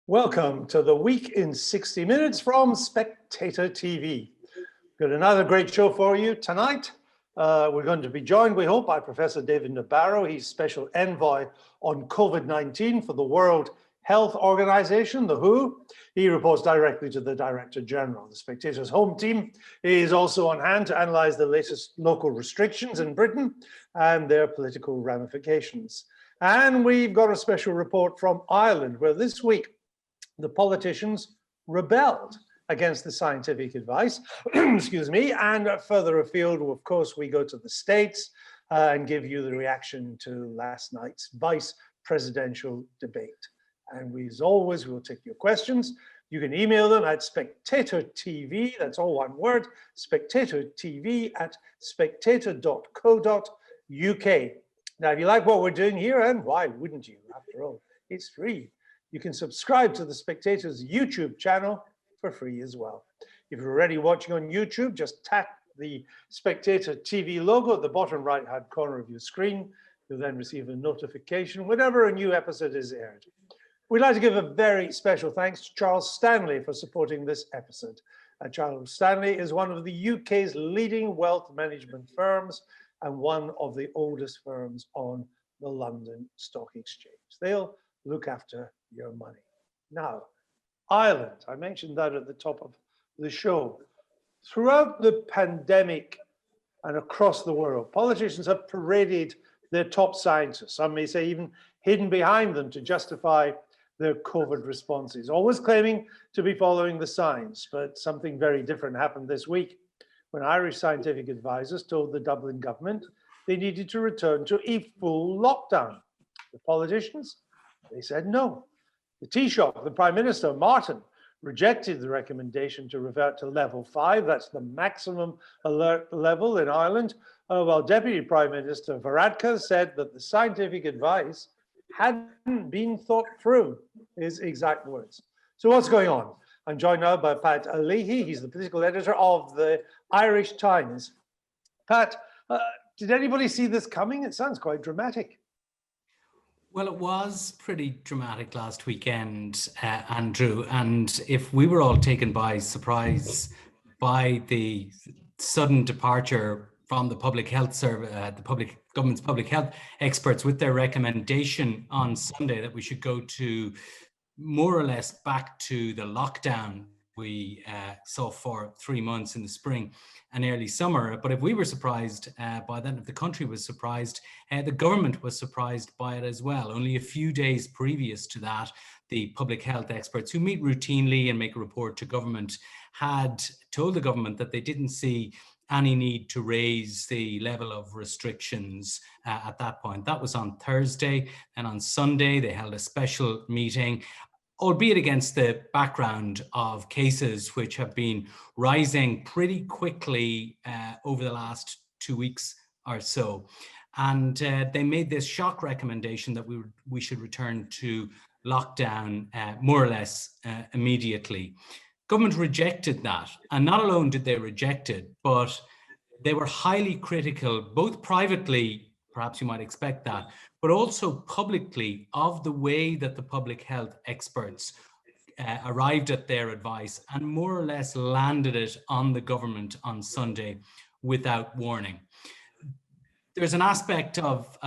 Welcome to the Week in 60 Minutes from Spectator TV. We've got another great show for you tonight. We're going to be joined, we hope, by Professor David Nabarro. He's Special Envoy on Covid-19 for the World Health Organization, the WHO. He reports directly to the Director General. The Spectator's home team is also on hand to analyze the latest local restrictions in Britain and their political ramifications. And we've got a special report from Ireland, where this week the politicians rebelled against the scientific advice, excuse me, and further afield, of course, we go to the States and give you the reaction to last night's vice presidential debate. And we, as always, will take your questions. You can email them at SpectatorTV, that's all one word, SpectatorTV@spectator.co.uk. Now, if you like what we're doing here, and why wouldn't you? After all, it's free. You can subscribe to the Spectator's YouTube channel for free as well. If you're already watching on YouTube, just tap the Spectator TV logo at the bottom right-hand corner of your screen. You'll then receive a notification whenever a new episode is aired. We'd like to give a very special thanks to Charles Stanley for supporting this episode. Charles Stanley is one of the UK's leading wealth management firms and one of the oldest firms on the London Stock Exchange. They'll look after your money. Now, Ireland, I mentioned that at the top of the show. Throughout the pandemic and across the world, politicians have paraded their top scientists, some may say even hidden behind them to justify their COVID responses, always claiming to be following the science. But something very different happened this week when Irish scientific advisors told the Dublin government they needed to return to a full lockdown. The politicians, they said no. The Taoiseach, the Prime Minister, Martin, rejected the recommendation to revert to level 5, that's the maximum alert level in Ireland, while Deputy Prime Minister Varadkar said that the scientific advice hadn't been thought through, his exact words. So what's going on? I'm joined now by Pat Leahy. He's the political editor of the Irish Times. Pat, did anybody see this coming? It sounds quite dramatic. Well, it was pretty dramatic last weekend, Andrew, and if we were all taken by surprise by the sudden departure from the public health service, government's public health experts with their recommendation on Sunday that we should go to more or less back to the lockdown we saw for 3 months in the spring and early summer. But if we were surprised by that, if the country was surprised, the government was surprised by it as well. Only a few days previous to that, the public health experts who meet routinely and make a report to government had told the government that they didn't see any need to raise the level of restrictions at that point. That was on Thursday, and on Sunday they held a special meeting, albeit against the background of cases which have been rising pretty quickly over the last 2 weeks or so. And they made this shock recommendation that we should return to lockdown more or less immediately. Government rejected that, and not alone did they reject it, but they were highly critical, both privately, perhaps you might expect that, but also publicly, of the way that the public health experts arrived at their advice and more or less landed it on the government on Sunday without warning. There's an aspect of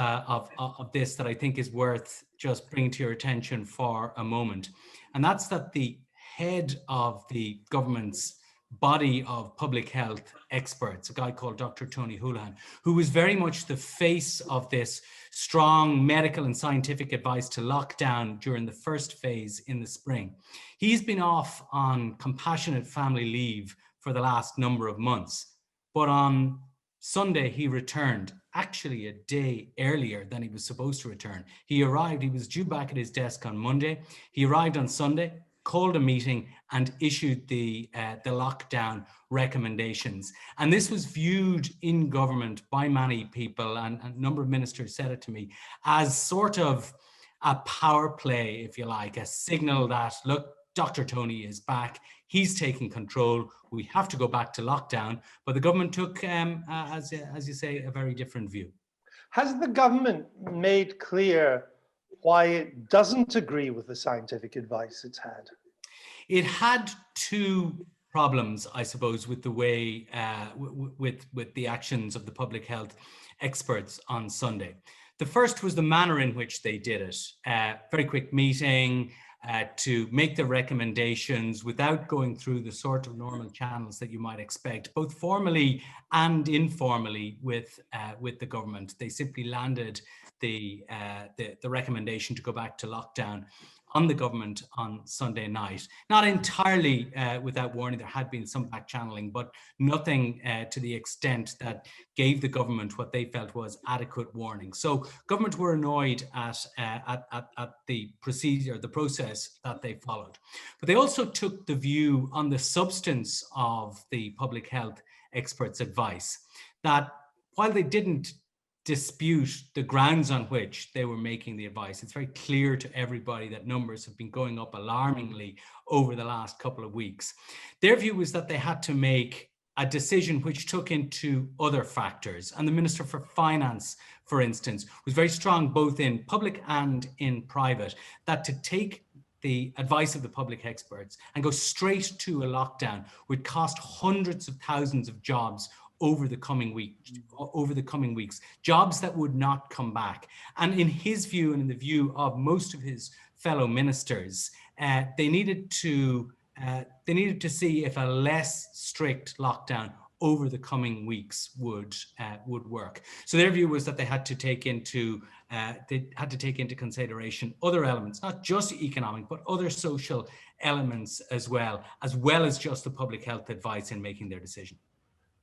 this that I think is worth just bringing to your attention for a moment, and that's that the head of the government's body of public health experts, a guy called Dr. Tony Holohan, who was very much the face of this strong medical and scientific advice to lockdown during the first phase in the spring. He's been off on compassionate family leave for the last number of months, but on Sunday he returned, actually a day earlier than he was supposed to return. He arrived, he was due back at his desk on Monday. He arrived on Sunday, called a meeting and issued the lockdown recommendations. And this was viewed in government by many people, and a number of ministers said it to me, as sort of a power play, if you like, a signal that, look, Dr. Tony is back, he's taking control, we have to go back to lockdown. But the government took, as you say, a very different view. Has the government made clear why it doesn't agree with the scientific advice it's had? It had two problems, I suppose, with the way, with the actions of the public health experts on Sunday. The first was the manner in which they did it. Very quick meeting to make the recommendations without going through the sort of normal channels that you might expect, both formally and informally with the government. They simply landed the recommendation to go back to lockdown on the government on Sunday night. Not entirely without warning. There had been some back channeling, but nothing to the extent that gave the government what they felt was adequate warning. So government were annoyed at the procedure, the process that they followed. But they also took the view on the substance of the public health experts' advice that while they didn't dispute the grounds on which they were making the advice, it's very clear to everybody that numbers have been going up alarmingly over the last couple of weeks. Their view was that they had to make a decision which took into other factors. And the Minister for Finance, for instance, was very strong both in public and in private, that to take the advice of the public experts and go straight to a lockdown would cost hundreds of thousands of jobs over the coming weeks, jobs that would not come back. And in his view, and in the view of most of his fellow ministers, they needed to see if a less strict lockdown over the coming weeks would work. So their view was that they had to take into consideration other elements, not just economic, but other social elements as well as just the public health advice in making their decision.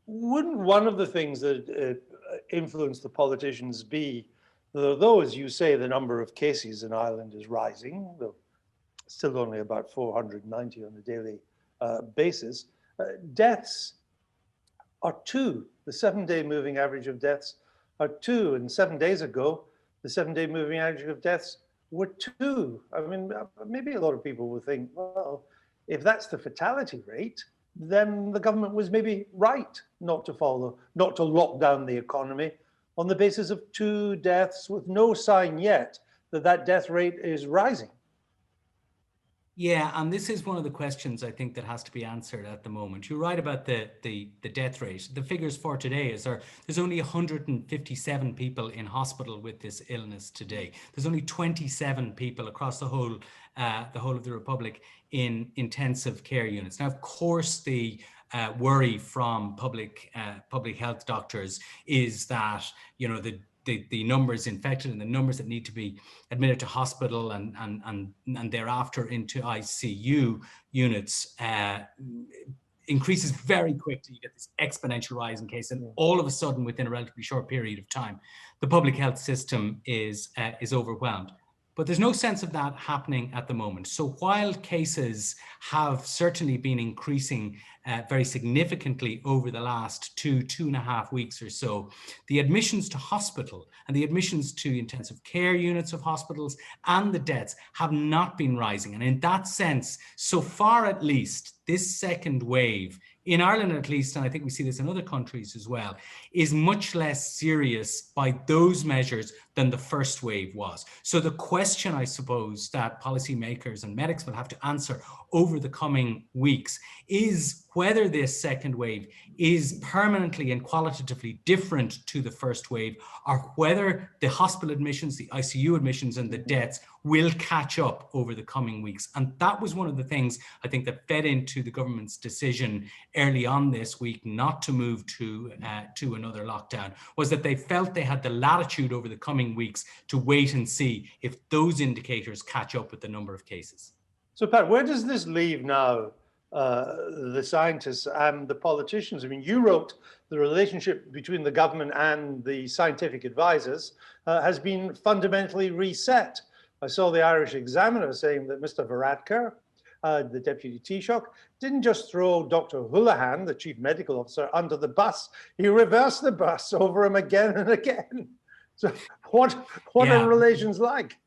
Wouldn't one of the things that influence the politicians be that although, as you say, the number of cases in Ireland is rising, though still only about 490 on a daily basis, deaths are 2. The 7-day moving average of deaths are 2. And 7 days ago, the 7-day moving average of deaths were 2. I mean, maybe a lot of people will think, well, if that's the fatality rate, then the government was maybe right not to lock down the economy on the basis of 2 deaths with no sign yet that that death rate is rising. Yeah, and this is one of the questions I think that has to be answered at the moment. You're right about the death rate. The figures for today is there's only 157 people in hospital with this illness today. There's only 27 people across the whole of the Republic in intensive care units. Now, of course, the worry from public health doctors is that, you know, the numbers infected and the numbers that need to be admitted to hospital and thereafter into ICU units increases very quickly. You get this exponential rise in cases, and all of a sudden, within a relatively short period of time, the public health system is overwhelmed. But there's no sense of that happening at the moment. So while cases have certainly been increasing very significantly over the last 2.5 weeks or so, the admissions to hospital and the admissions to intensive care units of hospitals and the deaths have not been rising. And in that sense, so far at least, this second wave, in Ireland at least, and I think we see this in other countries as well, is much less serious by those measures than the first wave was. So the question, I suppose, that policymakers and medics will have to answer over the coming weeks is whether this second wave is permanently and qualitatively different to the first wave, or whether the hospital admissions, the ICU admissions and the deaths will catch up over the coming weeks. And that was one of the things I think that fed into the government's decision early on this week not to move to another lockdown, was that they felt they had the latitude over the coming weeks to wait and see if those indicators catch up with the number of cases. So Pat, where does this leave now the scientists and the politicians? I mean, you wrote the relationship between the government and the scientific advisors has been fundamentally reset. I saw the Irish Examiner saying that Mr. Varadkar, the deputy Taoiseach, didn't just throw Dr. Houlihan, the chief medical officer, under the bus. He reversed the bus over him again and again. So what are relations like?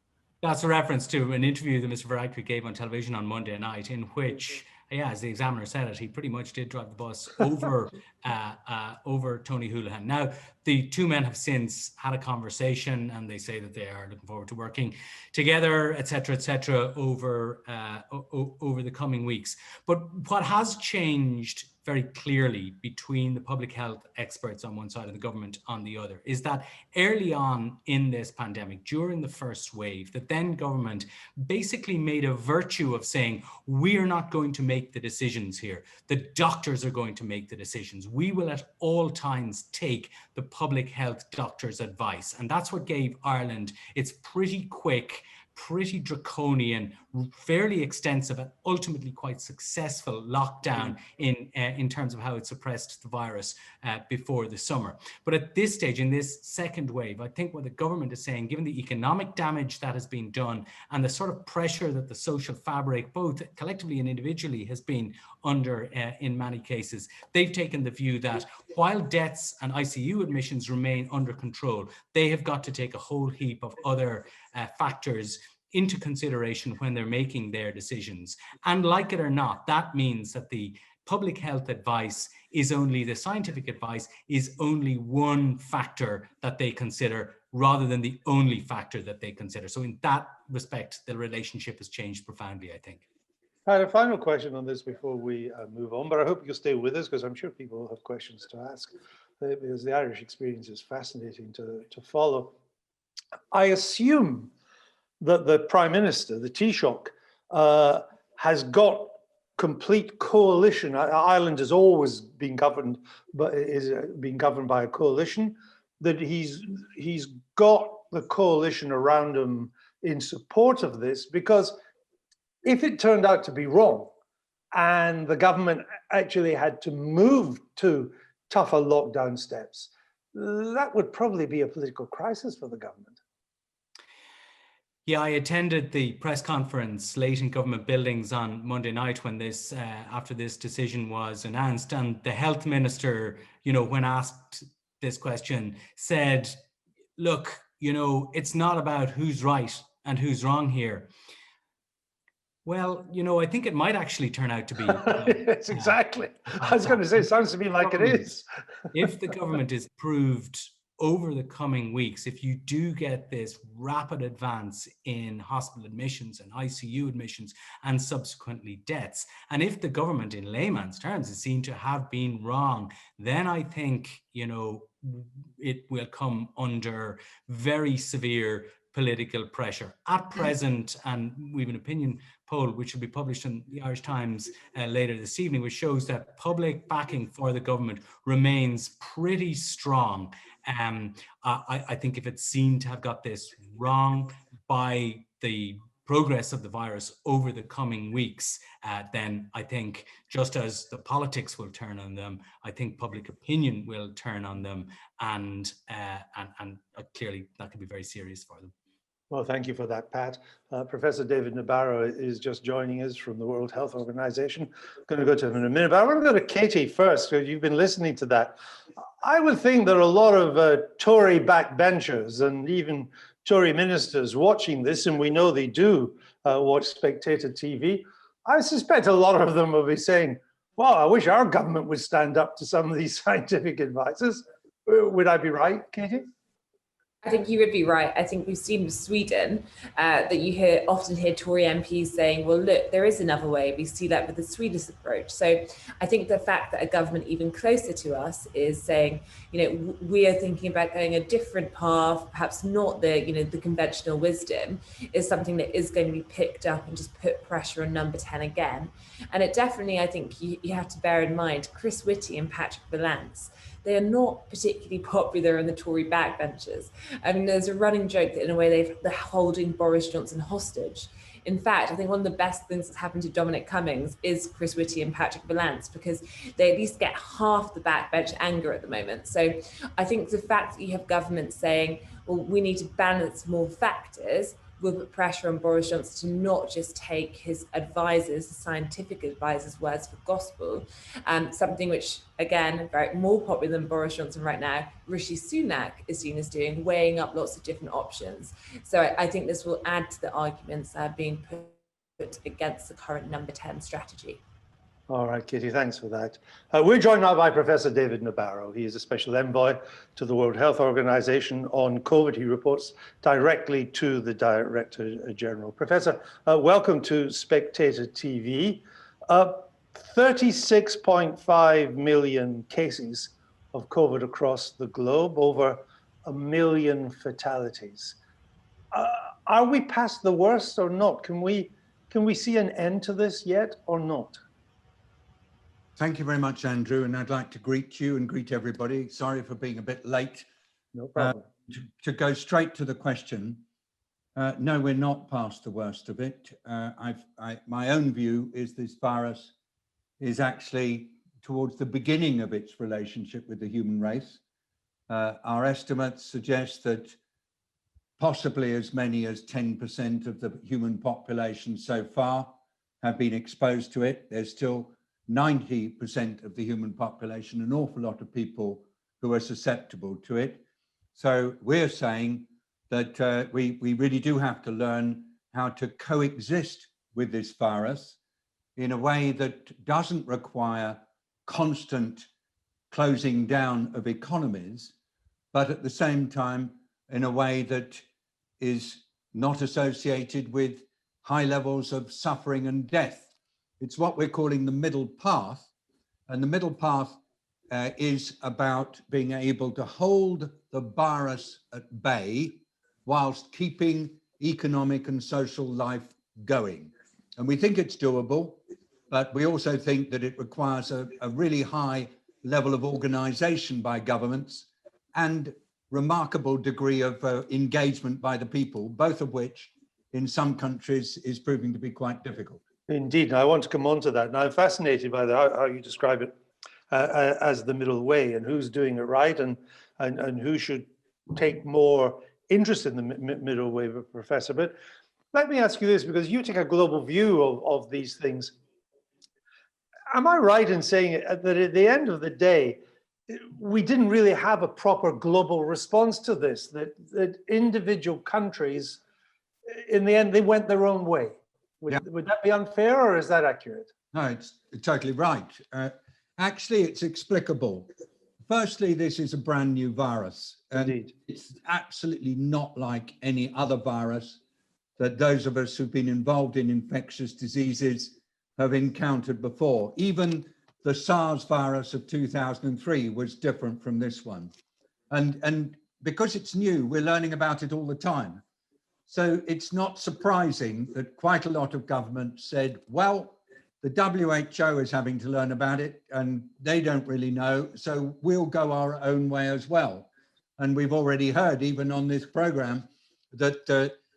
That's a reference to an interview that Mr. Varadkar gave on television on Monday night, in which yeah, as the Examiner said it, he pretty much did drive the bus over over Tony Holohan. Now, the two men have since had a conversation, and they say that they are looking forward to working together, etc., over over the coming weeks. But what has changed very clearly between the public health experts on one side and the government on the other is that early on in this pandemic, during the first wave, the then government basically made a virtue of saying, we are not going to make the decisions here. The doctors are going to make the decisions. We will at all times take the public health doctors' advice. And that's what gave Ireland its pretty quick, pretty draconian, fairly extensive, and ultimately quite successful lockdown in terms of how it suppressed the virus before the summer. But at this stage, in this second wave, I think what the government is saying, given the economic damage that has been done and the sort of pressure that the social fabric, both collectively and individually, has been under in many cases, they've taken the view that while deaths and ICU admissions remain under control, they have got to take a whole heap of other factors into consideration when they're making their decisions. And like it or not, that means that the public health advice is only, the scientific advice is only one factor that they consider rather than the only factor that they consider. So in that respect, the relationship has changed profoundly, I think. I had a final question on this before we move on, but I hope you'll stay with us because I'm sure people will have questions to ask, because the Irish experience is fascinating to follow. I assume that the Prime Minister, the Taoiseach, has got complete coalition. Ireland has always been governed, but is being governed by a coalition. That he's got the coalition around him in support of this, because if it turned out to be wrong and the government actually had to move to tougher lockdown steps, that would probably be a political crisis for the government. Yeah, I attended the press conference late in government buildings on Monday night when this, after this decision was announced, and the health minister, when asked this question, said, look, it's not about who's right and who's wrong here. Well, I think it might actually turn out to be. Yes, exactly. I was going to say, it sounds to me like it is. If the government is proved over the coming weeks, if you do get this rapid advance in hospital admissions and ICU admissions and subsequently deaths, and if the government in layman's terms is seen to have been wrong, then I think, it will come under very severe political pressure. At present, and we have an opinion poll which will be published in the Irish Times later this evening, which shows that public backing for the government remains pretty strong. I think if it's seen to have got this wrong by the progress of the virus over the coming weeks, then I think just as the politics will turn on them, I think public opinion will turn on them, and clearly that could be very serious for them. Well, thank you for that, Pat. Professor David Nabarro is just joining us from the World Health Organization. I'm going to go to him in a minute, but I want to go to Katie first, because you've been listening to that. I would think there are a lot of Tory backbenchers and even Tory ministers watching this, and we know they do watch Spectator TV. I suspect a lot of them will be saying, well, I wish our government would stand up to some of these scientific advices. Would I be right, Katie? I think you would be right. I think we've seen with Sweden that you often hear Tory MPs saying, well, look, there is another way. We see that with the Swedish approach. So I think the fact that a government even closer to us is saying, we are thinking about going a different path, perhaps not the conventional wisdom, is something that is going to be picked up and just put pressure on Number 10 again. And it definitely, I think you have to bear in mind, Chris Whitty and Patrick Vallance, they are not particularly popular in the Tory backbenchers. I mean, there's a running joke that in a way they're holding Boris Johnson hostage. In fact, I think one of the best things that's happened to Dominic Cummings is Chris Whitty and Patrick Vallance, because they at least get half the backbench anger at the moment. So I think the fact that you have government saying, well, we need to balance more factors, will put pressure on Boris Johnson to not just take his advisors, the scientific advisors' words for gospel. Something which, again, very more popular than Boris Johnson right now, Rishi Sunak is seen as doing, weighing up lots of different options. So I think this will add to the arguments being put against the current Number 10 strategy. All right, Kitty, thanks for that. We're joined now by Professor David Nabarro. He is a special envoy to the World Health Organization on COVID. He reports directly to the Director General. Professor, welcome to Spectator TV. 36.5 million cases of COVID across the globe, over 1 million fatalities. Are we past the worst or not? Can we see an end to this yet or not? Thank you very much, Andrew, and I'd like to greet you and greet everybody. Sorry for being a bit late. No problem. To go straight to the question, no, we're not past the worst of it. My own view is this virus is actually towards the beginning of its relationship with the human race. Our estimates suggest that possibly as many as 10% of the human population so far have been exposed to it. There's still 90% of the human population, an awful lot of people who are susceptible to it. So we're saying that we really do have to learn how to coexist with this virus in a way that doesn't require constant closing down of economies, but at the same time, in a way that is not associated with high levels of suffering and death. It's what we're calling the middle path. And the middle path is about being able to hold the virus at bay whilst keeping economic and social life going. And we think it's doable, but we also think that it requires a really high level of organization by governments and remarkable degree of engagement by the people, both of which in some countries is proving to be quite difficult. Indeed, and I want to come on to that. And I'm fascinated by how you describe it as the middle way, and who's doing it right, and who should take more interest in the middle way, Professor. But let me ask you this, because you take a global view of these things. Am I right in saying that at the end of the day, we didn't really have a proper global response to this, that individual countries, in the end, they went their own way? Would that be unfair, or is that accurate? No, it's totally right. Actually, it's explicable. Firstly, this is a brand new virus. Indeed. It's absolutely not like any other virus that those of us who've been involved in infectious diseases have encountered before. Even the SARS virus of 2003 was different from this one. And because it's new, we're learning about it all the time. So it's not surprising that quite a lot of governments said, well, the WHO is having to learn about it and they don't really know, so we'll go our own way as well. And we've already heard, even on this program, that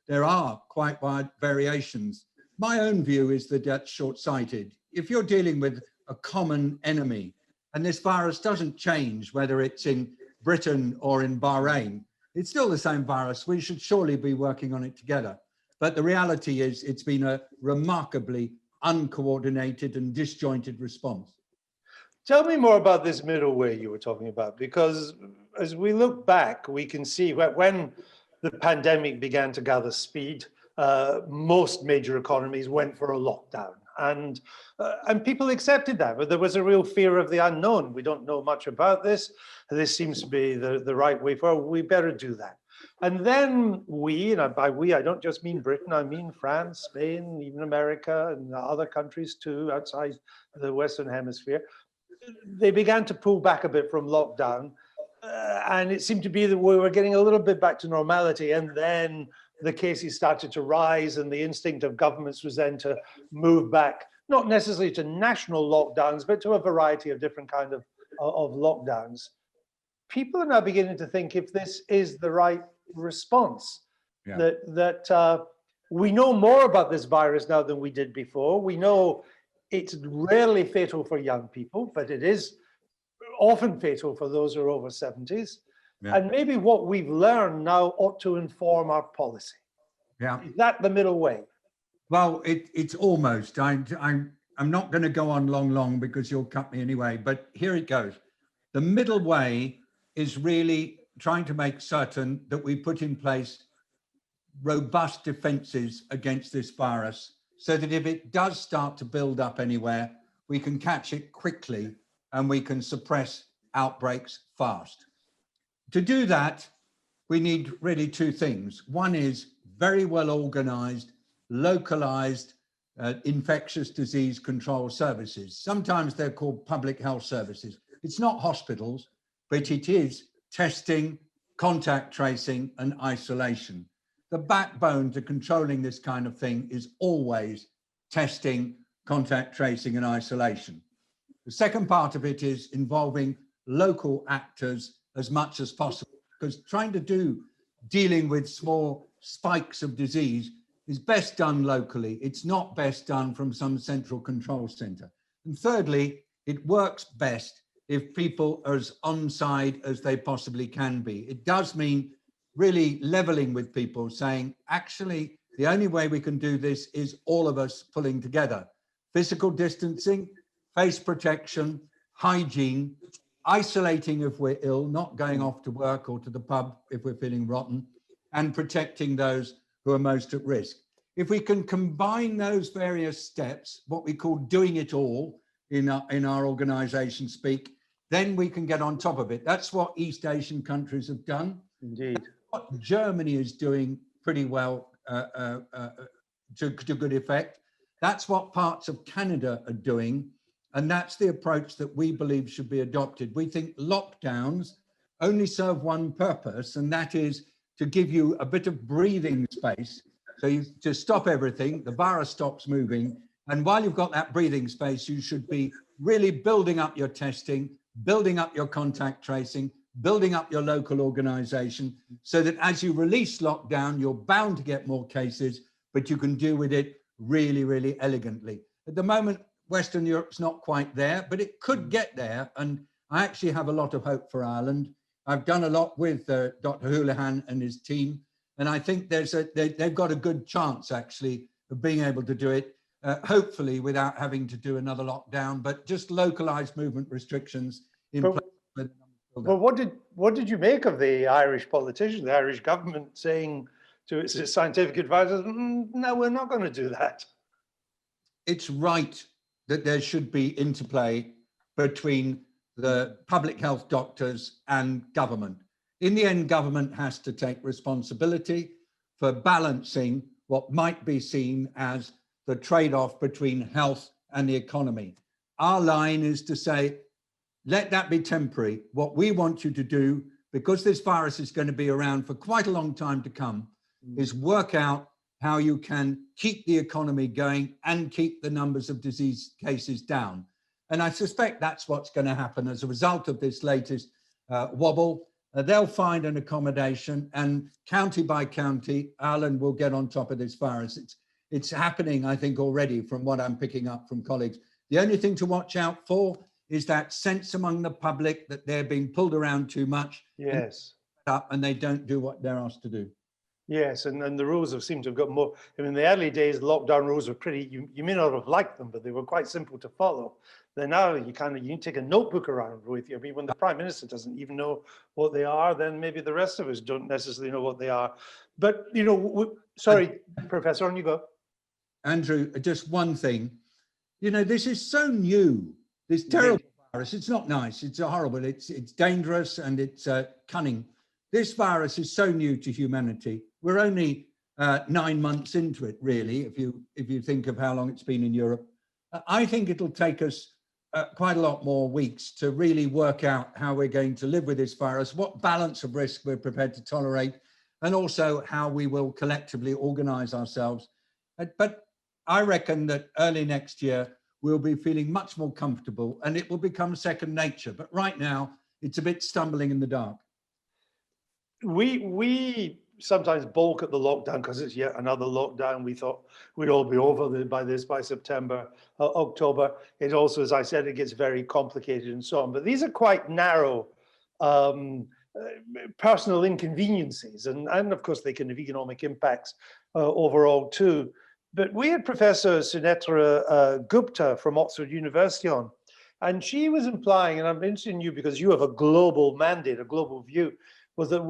there are quite wide variations. My own view is that that's short-sighted. If you're dealing with a common enemy, and this virus doesn't change whether it's in Britain or in Bahrain, it's still the same virus. We should surely be working on it together. But the reality is it's been a remarkably uncoordinated and disjointed response. Tell me more about this middle way you were talking about, because as we look back, we can see when the pandemic began to gather speed, most major economies went for a lockdown. And people accepted that, but there was a real fear of the unknown. We don't know much about this. This seems to be the right way forward. We better do that. And then we, and by we, I don't just mean Britain, I mean France, Spain, even America, and other countries too, outside the Western Hemisphere. They began to pull back a bit from lockdown. And it seemed to be that we were getting a little bit back to normality. And then the cases started to rise, and the instinct of governments was then to move back, not necessarily to national lockdowns, but to a variety of different kinds of lockdowns. People are now beginning to think if this is the right response, that we know more about this virus now than we did before. We know it's rarely fatal for young people, but it is often fatal for those who are over 70s. Yeah. And maybe what we've learned now ought to inform our policy. Yeah. Is that the middle way? Well, it's almost. I'm not going to go on long because you'll cut me anyway, but here it goes. The middle way is really trying to make certain that we put in place robust defenses against this virus so that if it does start to build up anywhere, we can catch it quickly and we can suppress outbreaks fast. To do that, we need really two things. One is very well organized, localized infectious disease control services. Sometimes they're called public health services. It's not hospitals, but it is testing, contact tracing, and isolation. The backbone to controlling this kind of thing is always testing, contact tracing, and isolation. The second part of it is involving local actors as much as possible, because trying to dealing with small spikes of disease is best done locally. It's not best done from some central control center. And thirdly, it works best if people are as on-side as they possibly can be. It does mean really leveling with people, saying, actually, the only way we can do this is all of us pulling together. Physical distancing, face protection, hygiene, isolating if we're ill, not going off to work or to the pub if we're feeling rotten, and protecting those who are most at risk. If we can combine those various steps, what we call doing it all in our organization speak, then we can get on top of it. That's what East Asian countries have done. Indeed. What Germany is doing pretty well to good effect. That's what parts of Canada are doing. And that's the approach that we believe should be adopted. We think lockdowns only serve one purpose, and that is to give you a bit of breathing space. So you just stop everything, the virus stops moving. And while you've got that breathing space, you should be really building up your testing, building up your contact tracing, building up your local organization, so that as you release lockdown, you're bound to get more cases, but you can deal with it really, really elegantly. At the moment, Western Europe's not quite there, but it could get there. And I actually have a lot of hope for Ireland. I've done a lot with Dr. Houlihan and his team. And I think they've got a good chance, actually, of being able to do it, hopefully without having to do another lockdown, but just localized movement restrictions in place. Well, what did you make of the Irish politicians, the Irish government saying to its scientific advisors, no, we're not going to do that? It's right that there should be interplay between the public health doctors and government. In the end, government has to take responsibility for balancing what might be seen as the trade-off between health and the economy. Our line is to say, let that be temporary. What we want you to do, because this virus is going to be around for quite a long time to come, is work out how you can keep the economy going and keep the numbers of disease cases down. And I suspect that's what's going to happen as a result of this latest wobble. They'll find an accommodation, and county by county, Ireland will get on top of this virus. It's happening, I think, already from what I'm picking up from colleagues. The only thing to watch out for is that sense among the public that they're being pulled around too much. Yes. And they don't do what they're asked to do. Yes, and the rules have seemed to have got more. I mean, in the early days, lockdown rules were pretty, you may not have liked them, but they were quite simple to follow. Then now you take a notebook around with you. I mean, when the Prime Minister doesn't even know what they are, then maybe the rest of us don't necessarily know what they are. But, you know, sorry, Professor, on you go. Andrew, just one thing. You know, this is so new, this terrible virus. It's not nice, it's horrible, it's dangerous, and it's cunning. This virus is so new to humanity. We're only 9 months into it, really, if you think of how long it's been in Europe. I think it'll take us quite a lot more weeks to really work out how we're going to live with this virus, what balance of risk we're prepared to tolerate, and also how we will collectively organize ourselves. But I reckon that early next year, we'll be feeling much more comfortable and it will become second nature. But right now, it's a bit stumbling in the dark. We sometimes balk at the lockdown because it's yet another lockdown. We thought we'd all be over by September, October. It also, as I said, it gets very complicated and so on. But these are quite narrow personal inconveniences. And of course, they can have economic impacts overall too. But we had Professor Sunetra Gupta from Oxford University on, and she was implying, and I'm interested in you because you have a global mandate, a global view, was that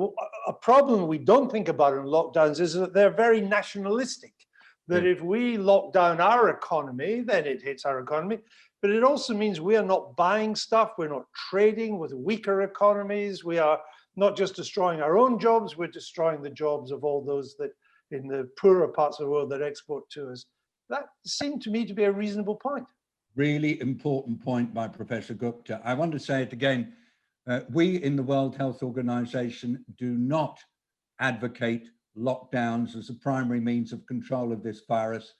a problem we don't think about in lockdowns is that they're very nationalistic. That if we lock down our economy, then it hits our economy. but it also means we are not buying stuff, we're not trading with weaker economies, we are not just destroying our own jobs, we're destroying the jobs of all those that in the poorer parts of the world that export to us. That seemed to me to be a reasonable point. Really important point by Professor Gupta. I want to say it again. We in the World Health Organization do not advocate lockdowns as a primary means of control of this virus.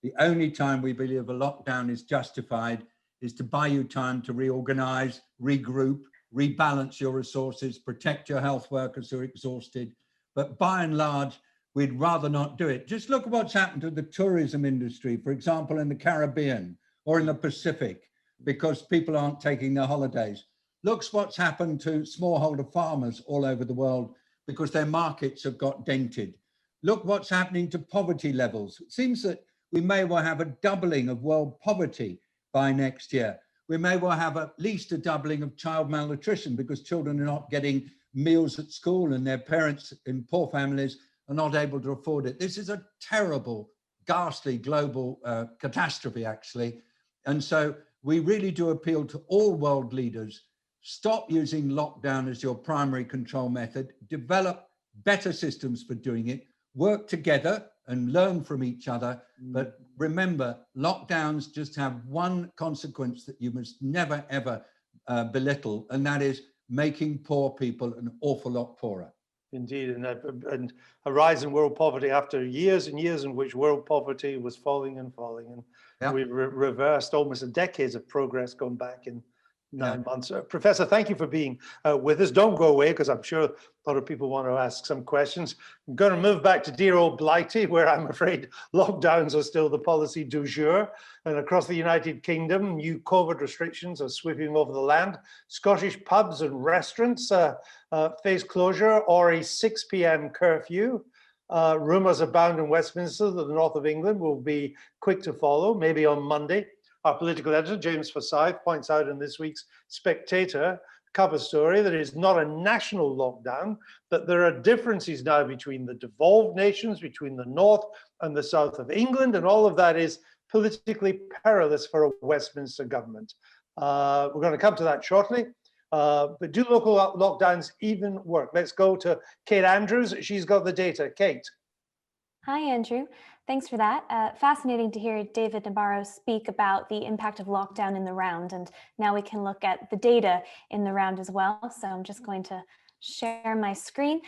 The only time we believe a lockdown is justified is to buy you time to reorganize, regroup, rebalance your resources, protect your health workers who are exhausted. But by and large, we'd rather not do it. Just look at what's happened to the tourism industry, for example, in the Caribbean or in the Pacific, because people aren't taking their holidays. Look what's happened to smallholder farmers all over the world because their markets have got dented. Look what's happening to poverty levels. It seems that we may well have a doubling of world poverty by next year. We may well have at least a doubling of child malnutrition because children are not getting meals at school and their parents in poor families are not able to afford it. This is a terrible, ghastly global catastrophe, actually. And so we really do appeal to all world leaders. Stop using lockdown as your primary control method. Develop better systems for doing it. Work together and learn from each other. But remember, lockdowns just have one consequence that you must never, ever belittle, and that is making poor people an awful lot poorer. Indeed, and a rise in world poverty after years and years in which world poverty was falling and falling. And Yep. we've reversed almost a decade of progress gone back in 9 months. Professor, thank you for being with us. Don't go away, because I'm sure a lot of people want to ask some questions. I'm going to move back to dear old Blighty, where I'm afraid lockdowns are still the policy du jour. And across the United Kingdom, new COVID restrictions are sweeping over the land. Scottish pubs and restaurants face closure or a 6 p.m. curfew. Rumours abound in Westminster that the north of England will be quick to follow, maybe on Monday. Our political editor, James Forsyth, points out in this week's Spectator cover story that it is not a national lockdown, but there are differences now between the devolved nations, between the north and the south of England, and all of that is politically perilous for a Westminster government. We're going to come to that shortly. But do local lockdowns even work? Let's go to Kate Andrews. She's got the data. Kate. Hi, Andrew. Thanks for that. Fascinating to hear David Nabarro speak about the impact of lockdown in the round. And now we can look at the data in the round as well. So I'm just going to share my screen.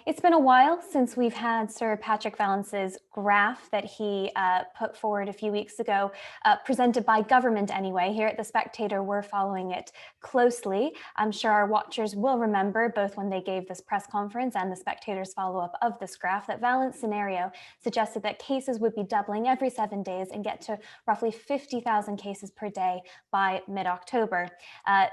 It's been a while since we've had Sir Patrick Vallance's graph that he put forward a few weeks ago, presented by government anyway. Here at The Spectator, we're following it closely. I'm sure our watchers will remember, both when they gave this press conference and The Spectator's follow-up of this graph, that Vallance's scenario suggested that cases would be doubling every 7 days and get to roughly 50,000 cases per day by mid-October.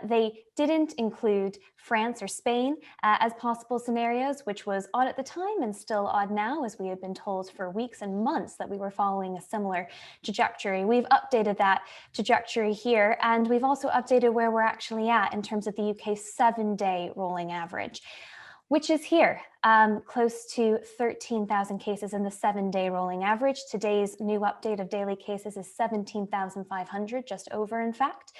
They didn't include France or Spain as possible scenarios, which was odd at the time and still odd now, as we had been told for weeks and months that we were following a similar trajectory. We've updated that trajectory here, and we've also updated where we're actually at in terms of the UK's 7-day rolling average, which is here, close to 13,000 cases in the 7-day rolling average. Today's new update of daily cases is 17,500, just over, in fact.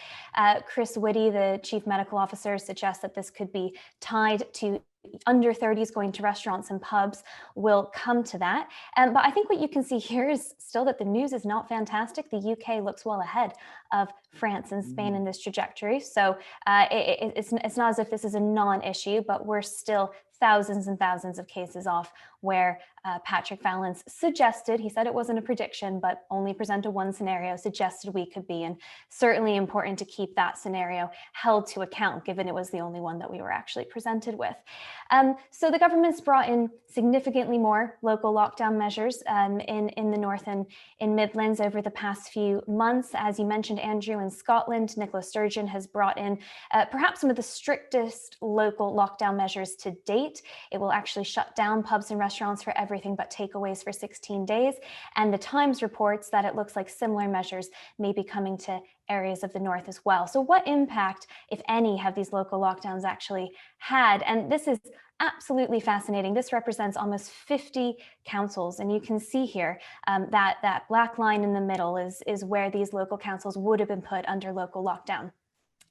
Chris Whitty, the chief medical officer, suggests that this could be tied to under 30s going to restaurants and pubs. We'll come to that. But I think what you can see here is still that the news is not fantastic. The UK looks well ahead of France and Spain in this trajectory. So it's not as if this is a non-issue, but we're still thousands and thousands of cases off where Patrick Vallance suggested, he said it wasn't a prediction, but only presented one scenario, suggested we could be, and certainly important to keep that scenario held to account, given it was the only one that we were actually presented with. So the government's brought in significantly more local lockdown measures in the North and in Midlands over the past few months. As you mentioned, Andrew, in Scotland, Nicola Sturgeon has brought in perhaps some of the strictest local lockdown measures to date. state. It will actually shut down pubs and restaurants for everything but takeaways for 16 days. And the Times reports that it looks like similar measures may be coming to areas of the north as well. So what impact, if any, have these local lockdowns actually had? And this is absolutely fascinating. This represents almost 50 councils, and you can see here that black line in the middle is where these local councils would have been put under local lockdown.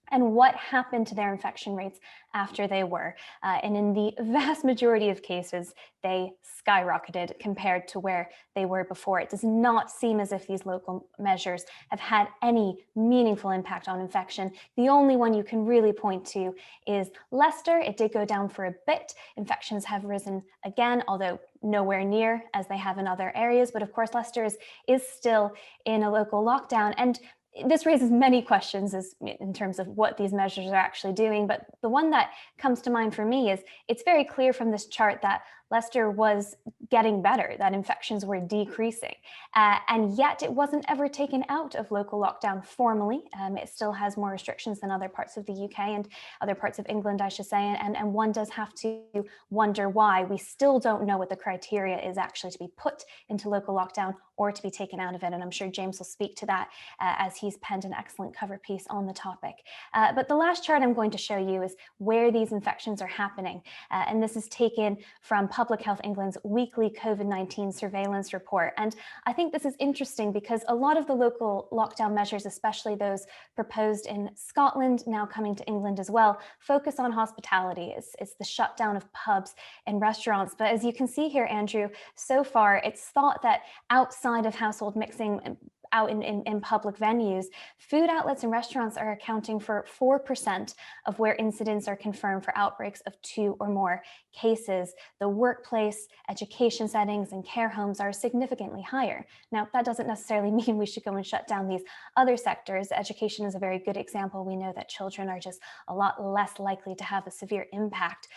And what happened to their infection rates after they were. And in the vast majority of cases, they skyrocketed compared to where they were before. It does not seem as if these local measures have had any meaningful impact on infection. The only one you can really point to is Leicester. It did go down for a bit. Infections have risen again, although nowhere near as they have in other areas. But of course, Leicester is still in a local lockdown. And this raises many questions in terms of what these measures are actually doing, but the one that comes to mind for me is it's very clear from this chart that Leicester was getting better, that infections were decreasing, and yet it wasn't ever taken out of local lockdown formally. It still has more restrictions than other parts of the UK and other parts of England, I should say, and one does have to wonder why. We still don't know what the criteria is actually to be put into local lockdown or to be taken out of it, and I'm sure James will speak to that as he's penned an excellent cover piece on the topic. But the last chart I'm going to show you is where these infections are happening, and this is taken from Public Health England's weekly COVID-19 surveillance report. And I think this is interesting because a lot of the local lockdown measures, especially those proposed in Scotland, now coming to England as well, focus on hospitality. It's the shutdown of pubs and restaurants. But as you can see here, Andrew, so far it's thought that outside of household mixing, out in public venues, food outlets and restaurants are accounting for 4% of where incidents are confirmed for outbreaks of 2 or more cases. The workplace, education settings, and care homes are significantly higher. Now, that doesn't necessarily mean we should go and shut down these other sectors. Education is a very good example. We know that children are just a lot less likely to have a severe impact,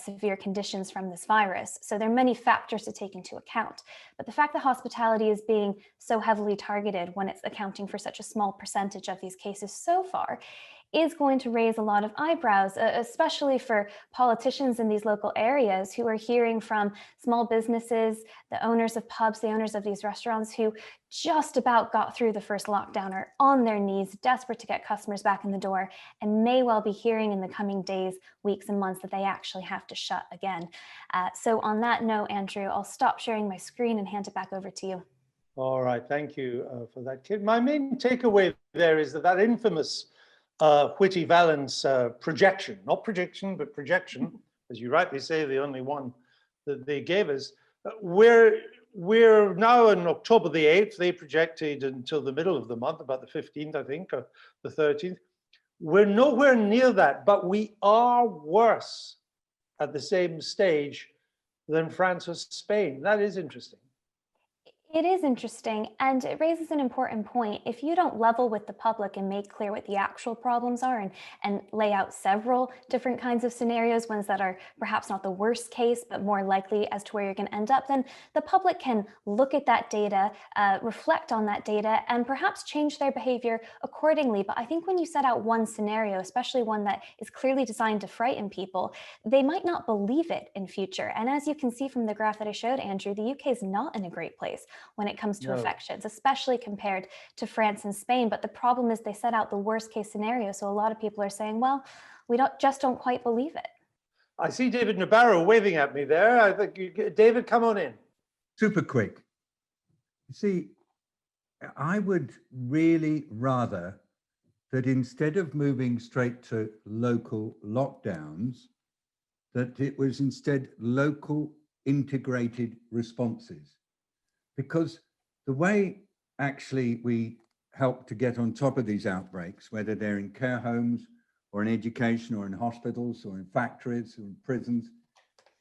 severe conditions from this virus. So there are many factors to take into account. But the fact that hospitality is being so heavily targeted when it's accounting for such a small percentage of these cases so far is going to raise a lot of eyebrows, especially for politicians in these local areas who are hearing from small businesses, the owners of pubs, the owners of these restaurants who just about got through the first lockdown, are on their knees, desperate to get customers back in the door, and may well be hearing in the coming days, weeks, and months that they actually have to shut again. So on that note, Andrew, I'll stop sharing my screen and hand it back over to you. All right, thank you for that, Kit. My main takeaway there is that infamous Whitty Valens projection, not prediction, but projection, as you rightly say, the only one that they gave us. We're now on October the 8th. They projected until the middle of the month, about the 15th, I think, or the 13th. We're nowhere near that, but we are worse at the same stage than France or Spain. That is interesting. It is interesting, and it raises an important point. If you don't level with the public and make clear what the actual problems are and lay out several different kinds of scenarios, ones that are perhaps not the worst case, but more likely as to where you're going to end up, then the public can look at that data, reflect on that data, and perhaps change their behavior accordingly. But I think when you set out one scenario, especially one that is clearly designed to frighten people, they might not believe it in future. And as you can see from the graph that I showed, Andrew, the UK is not in a great place when it comes to infections, especially compared to France and Spain. But the problem is they set out the worst case scenario. So a lot of people are saying, well, we don't quite believe it. I see David Nabarro waving at me there. I think, David, come on in. Super quick. You see, I would really rather that instead of moving straight to local lockdowns, that it was instead local integrated responses. Because the way actually we help to get on top of these outbreaks, whether they're in care homes or in education or in hospitals or in factories or in prisons,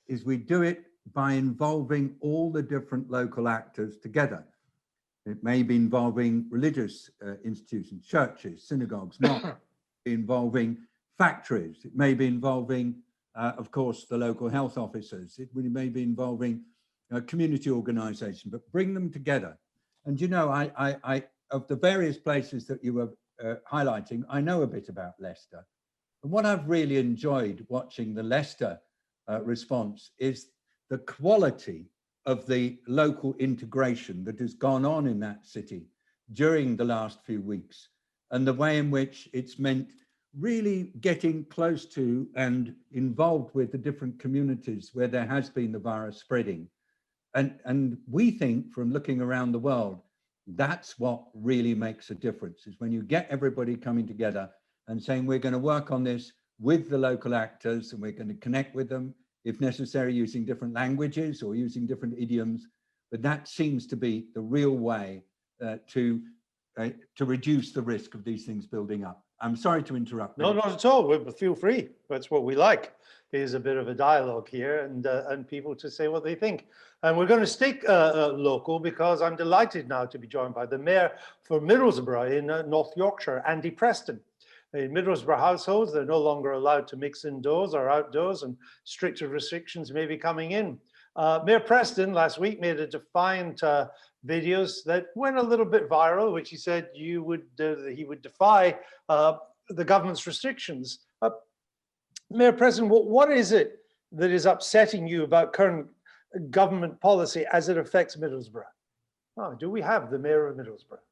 is we do it by involving all the different local actors together. It may be involving religious institutions, churches, synagogues, not involving factories. It may be involving, of course, the local health officers. It may be involving community organization, but bring them together. And you know, I of the various places that you were highlighting, I know a bit about Leicester. And what I've really enjoyed watching the Leicester response is the quality of the local integration that has gone on in that city during the last few weeks, and the way in which it's meant really getting close to and involved with the different communities where there has been the virus spreading. And we think, from looking around the world, that's what really makes a difference, is when you get everybody coming together and saying, we're going to work on this with the local actors, and we're going to connect with them, if necessary, using different languages or using different idioms. But that seems to be the real way to reduce the risk of these things building up. I'm sorry to interrupt. No, not at all. Feel free. That's what we like, is a bit of a dialogue here, and people to say what they think. And we're going to stick local, because I'm delighted now to be joined by the Mayor for Middlesbrough in North Yorkshire, Andy Preston. In Middlesbrough households, they're no longer allowed to mix indoors or outdoors, and stricter restrictions may be coming in. Mayor Preston last week made a defiant videos that went a little bit viral, which he said he would defy the government's restrictions. Mayor Preston, what is it that is upsetting you about current government policy as it affects Middlesbrough? Oh, do we have the Mayor of Middlesbrough?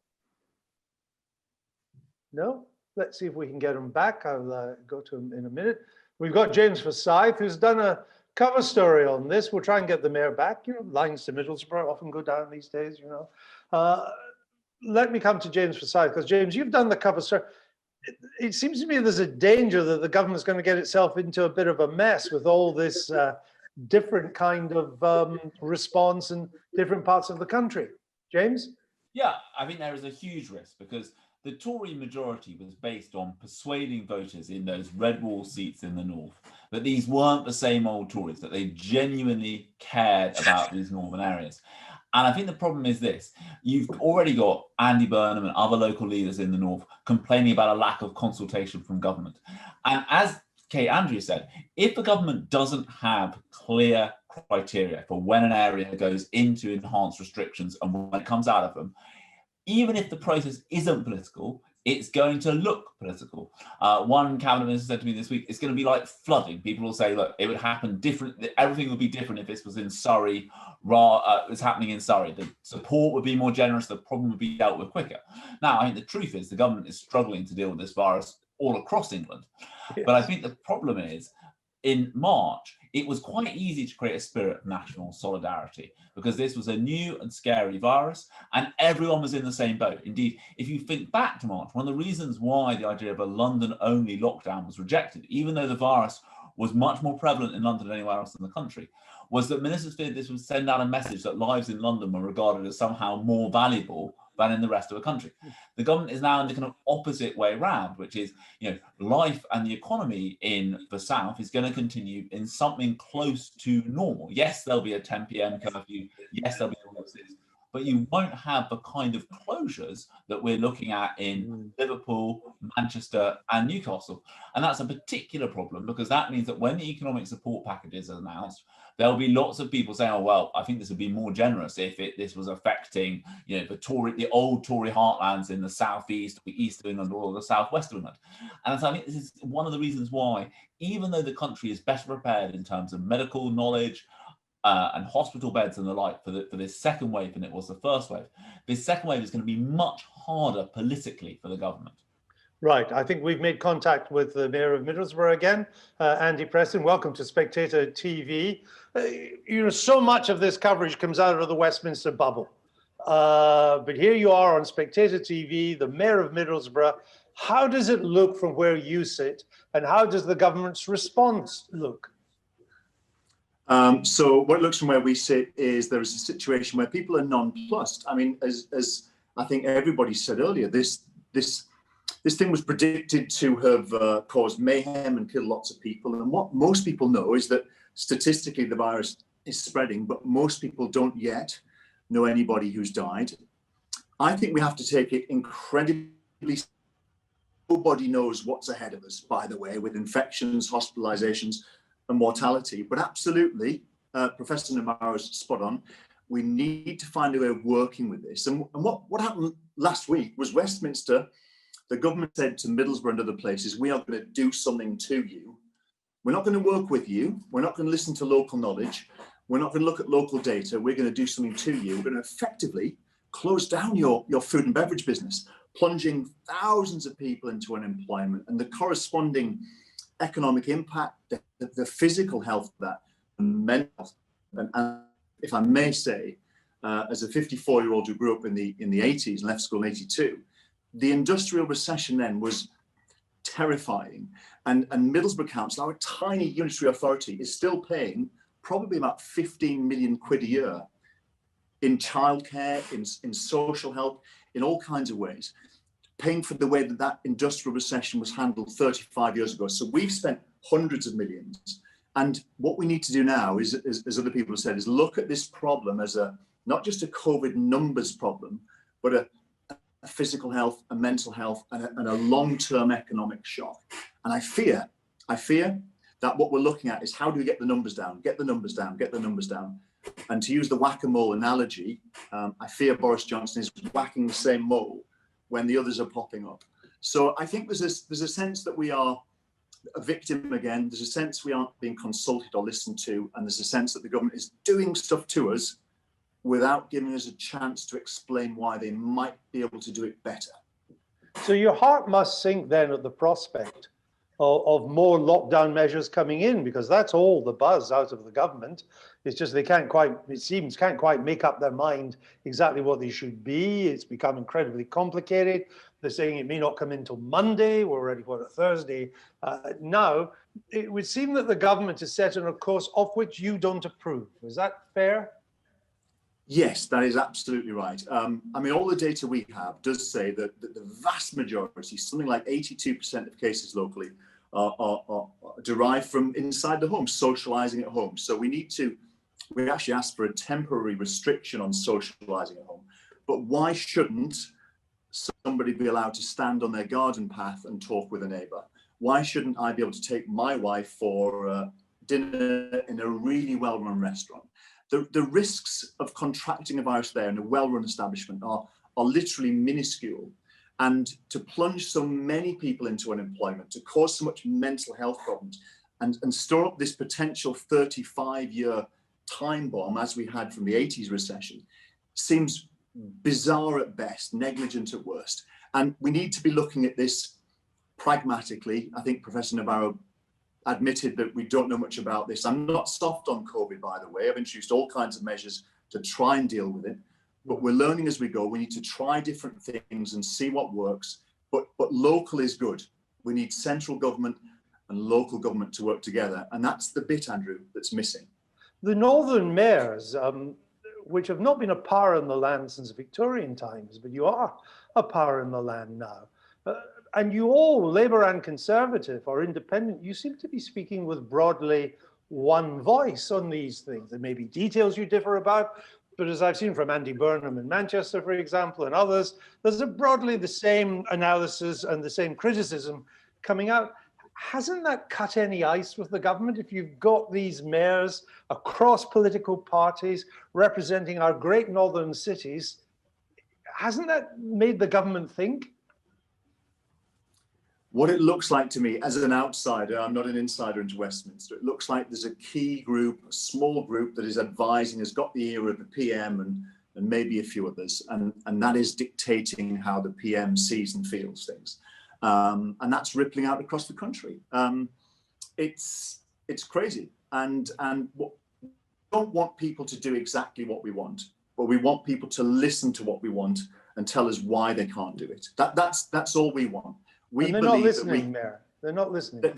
No? Let's see if we can get him back. I'll go to him in a minute. We've got James Forsyth, who's done a cover story on this. We'll try and get the Mayor back. You know, lines to Middlesbrough often go down these days, you know. Let me come to James Forsyth, because James, you've done the cover story. It seems to me there's a danger that the government's going to get itself into a bit of a mess with all this different kind of response in different parts of the country. James? Yeah, I think there is a huge risk, because the Tory majority was based on persuading voters in those red wall seats in the north that these weren't the same old Tories, that they genuinely cared about these northern areas. And I think the problem is this: you've already got Andy Burnham and other local leaders in the north complaining about a lack of consultation from government. And as Kate Andrews said, if the government doesn't have clear criteria for when an area goes into enhanced restrictions and when it comes out of them, even if the process isn't political, it's going to look political. One cabinet minister said to me this week, it's going to be like flooding. People will say, look, it would happen different. Everything would be different if this was in Surrey, it's happening in Surrey. The support would be more generous. The problem would be dealt with quicker. Now, I think the truth is the government is struggling to deal with this virus all across England. Yes. But I think the problem is, in March, it was quite easy to create a spirit of national solidarity, because this was a new and scary virus and everyone was in the same boat. Indeed, if you think back to March, one of the reasons why the idea of a London-only lockdown was rejected, even though the virus was much more prevalent in London than anywhere else in the country, was that ministers feared this would send out a message that lives in London were regarded as somehow more valuable than in the rest of the country. The government is now in the kind of opposite way around, which is, you know, life and the economy in the south is going to continue in something close to normal. Yes, there'll be a 10 p.m. curfew. Yes, there'll be all of this, but you won't have the kind of closures that we're looking at in Liverpool, Manchester, and Newcastle. And that's a particular problem, because that means that when the economic support packages are announced, there'll be lots of people saying, oh, well, I think this would be more generous if this was affecting, you know, the old Tory heartlands in the southeast, the east of England, or the southwest of England. And so I think this is one of the reasons why, even though the country is better prepared in terms of medical knowledge and hospital beds and the like for this second wave than it was the first wave, this second wave is going to be much harder politically for the government. Right. I think we've made contact with the Mayor of Middlesbrough again, Andy Preston. Welcome to Spectator TV. You know, so much of this coverage comes out of the Westminster bubble. But here you are on Spectator TV, the Mayor of Middlesbrough. How does it look from where you sit, and how does the government's response look? So what it looks from where we sit is there is a situation where people are nonplussed. I mean, as I think everybody said earlier, this thing was predicted to have caused mayhem and killed lots of people. And what most people know is that statistically the virus is spreading, but most people don't yet know anybody who's died. I think we have to take it incredibly. Nobody knows what's ahead of us, by the way, with infections, hospitalizations, and mortality. But absolutely, Professor Nabarro's spot on. We need to find a way of working with this. And what happened last week was Westminster, the government said to Middlesbrough and other places, we are going to do something to you. We're not going to work with you. We're not going to listen to local knowledge. We're not going to look at local data. We're going to do something to you. We're going to effectively close down your food and beverage business, plunging thousands of people into unemployment, and the corresponding economic impact, the physical health of that, and mental health. And if I may say, as a 54-year-old who grew up in the 80s and left school in 82, the industrial recession then was terrifying. And Middlesbrough Council, our tiny unitary authority, is still paying probably about 15 million quid a year in childcare, in social help, in all kinds of ways, paying for the way that industrial recession was handled 35 years ago. So we've spent hundreds of millions. And what we need to do now is, as other people have said, is look at this problem as not just a COVID numbers problem, but a physical health, a mental health, and a long-term economic shock. And I fear that what we're looking at is how do we get the numbers down, get the numbers down, get the numbers down. And to use the whack-a-mole analogy, I fear Boris Johnson is whacking the same mole when the others are popping up. So I think there's a sense that we are a victim again. There's a sense we aren't being consulted or listened to, and there's a sense that the government is doing stuff to us without giving us a chance to explain why they might be able to do it better. So your heart must sink then at the prospect of more lockdown measures coming in, because that's all the buzz out of the government. It's just they can't quite make up their mind exactly what they should be. It's become incredibly complicated. They're saying it may not come in until Monday. We're already, a Thursday now. It would seem that the government is set on a course of which you don't approve. Is that fair? Yes, that is absolutely right. I mean, all the data we have does say that the vast majority, something like 82% of cases locally, are derived from inside the home, socializing at home. So we actually asked for a temporary restriction on socializing at home. But why shouldn't somebody be allowed to stand on their garden path and talk with a neighbor? Why shouldn't I be able to take my wife for dinner in a really well-run restaurant? The risks of contracting a virus there in a well-run establishment are literally minuscule. And to plunge so many people into unemployment, to cause so much mental health problems, and store up this potential 35-year time bomb, as we had from the 80s recession, seems bizarre at best, negligent at worst. And we need to be looking at this pragmatically. I think Professor Nabarro admitted that we don't know much about this. I'm not soft on COVID, by the way. I've introduced all kinds of measures to try and deal with it. But we're learning as we go. We need to try different things and see what works. But local is good. We need central government and local government to work together. And that's the bit, Andrew, that's missing. The northern mayors, which have not been a power in the land since Victorian times, but you are a power in the land now. And you all, Labour and Conservative or Independent, you seem to be speaking with broadly one voice on these things. There may be details you differ about, but as I've seen from Andy Burnham in Manchester, for example, and others, there's broadly the same analysis and the same criticism coming out. Hasn't that cut any ice with the government? If you've got these mayors across political parties representing our great northern cities, hasn't that made the government think? What it looks like to me as an outsider, I'm not an insider into Westminster, it looks like there's a key group, a small group that is advising, has got the ear of the PM and maybe a few others, and that is dictating how the PM sees and feels things. And that's rippling out across the country. It's crazy. And we don't want people to do exactly what we want, but we want people to listen to what we want and tell us why they can't do it. That's all we want. And they're not listening, Mayor. They're not listening.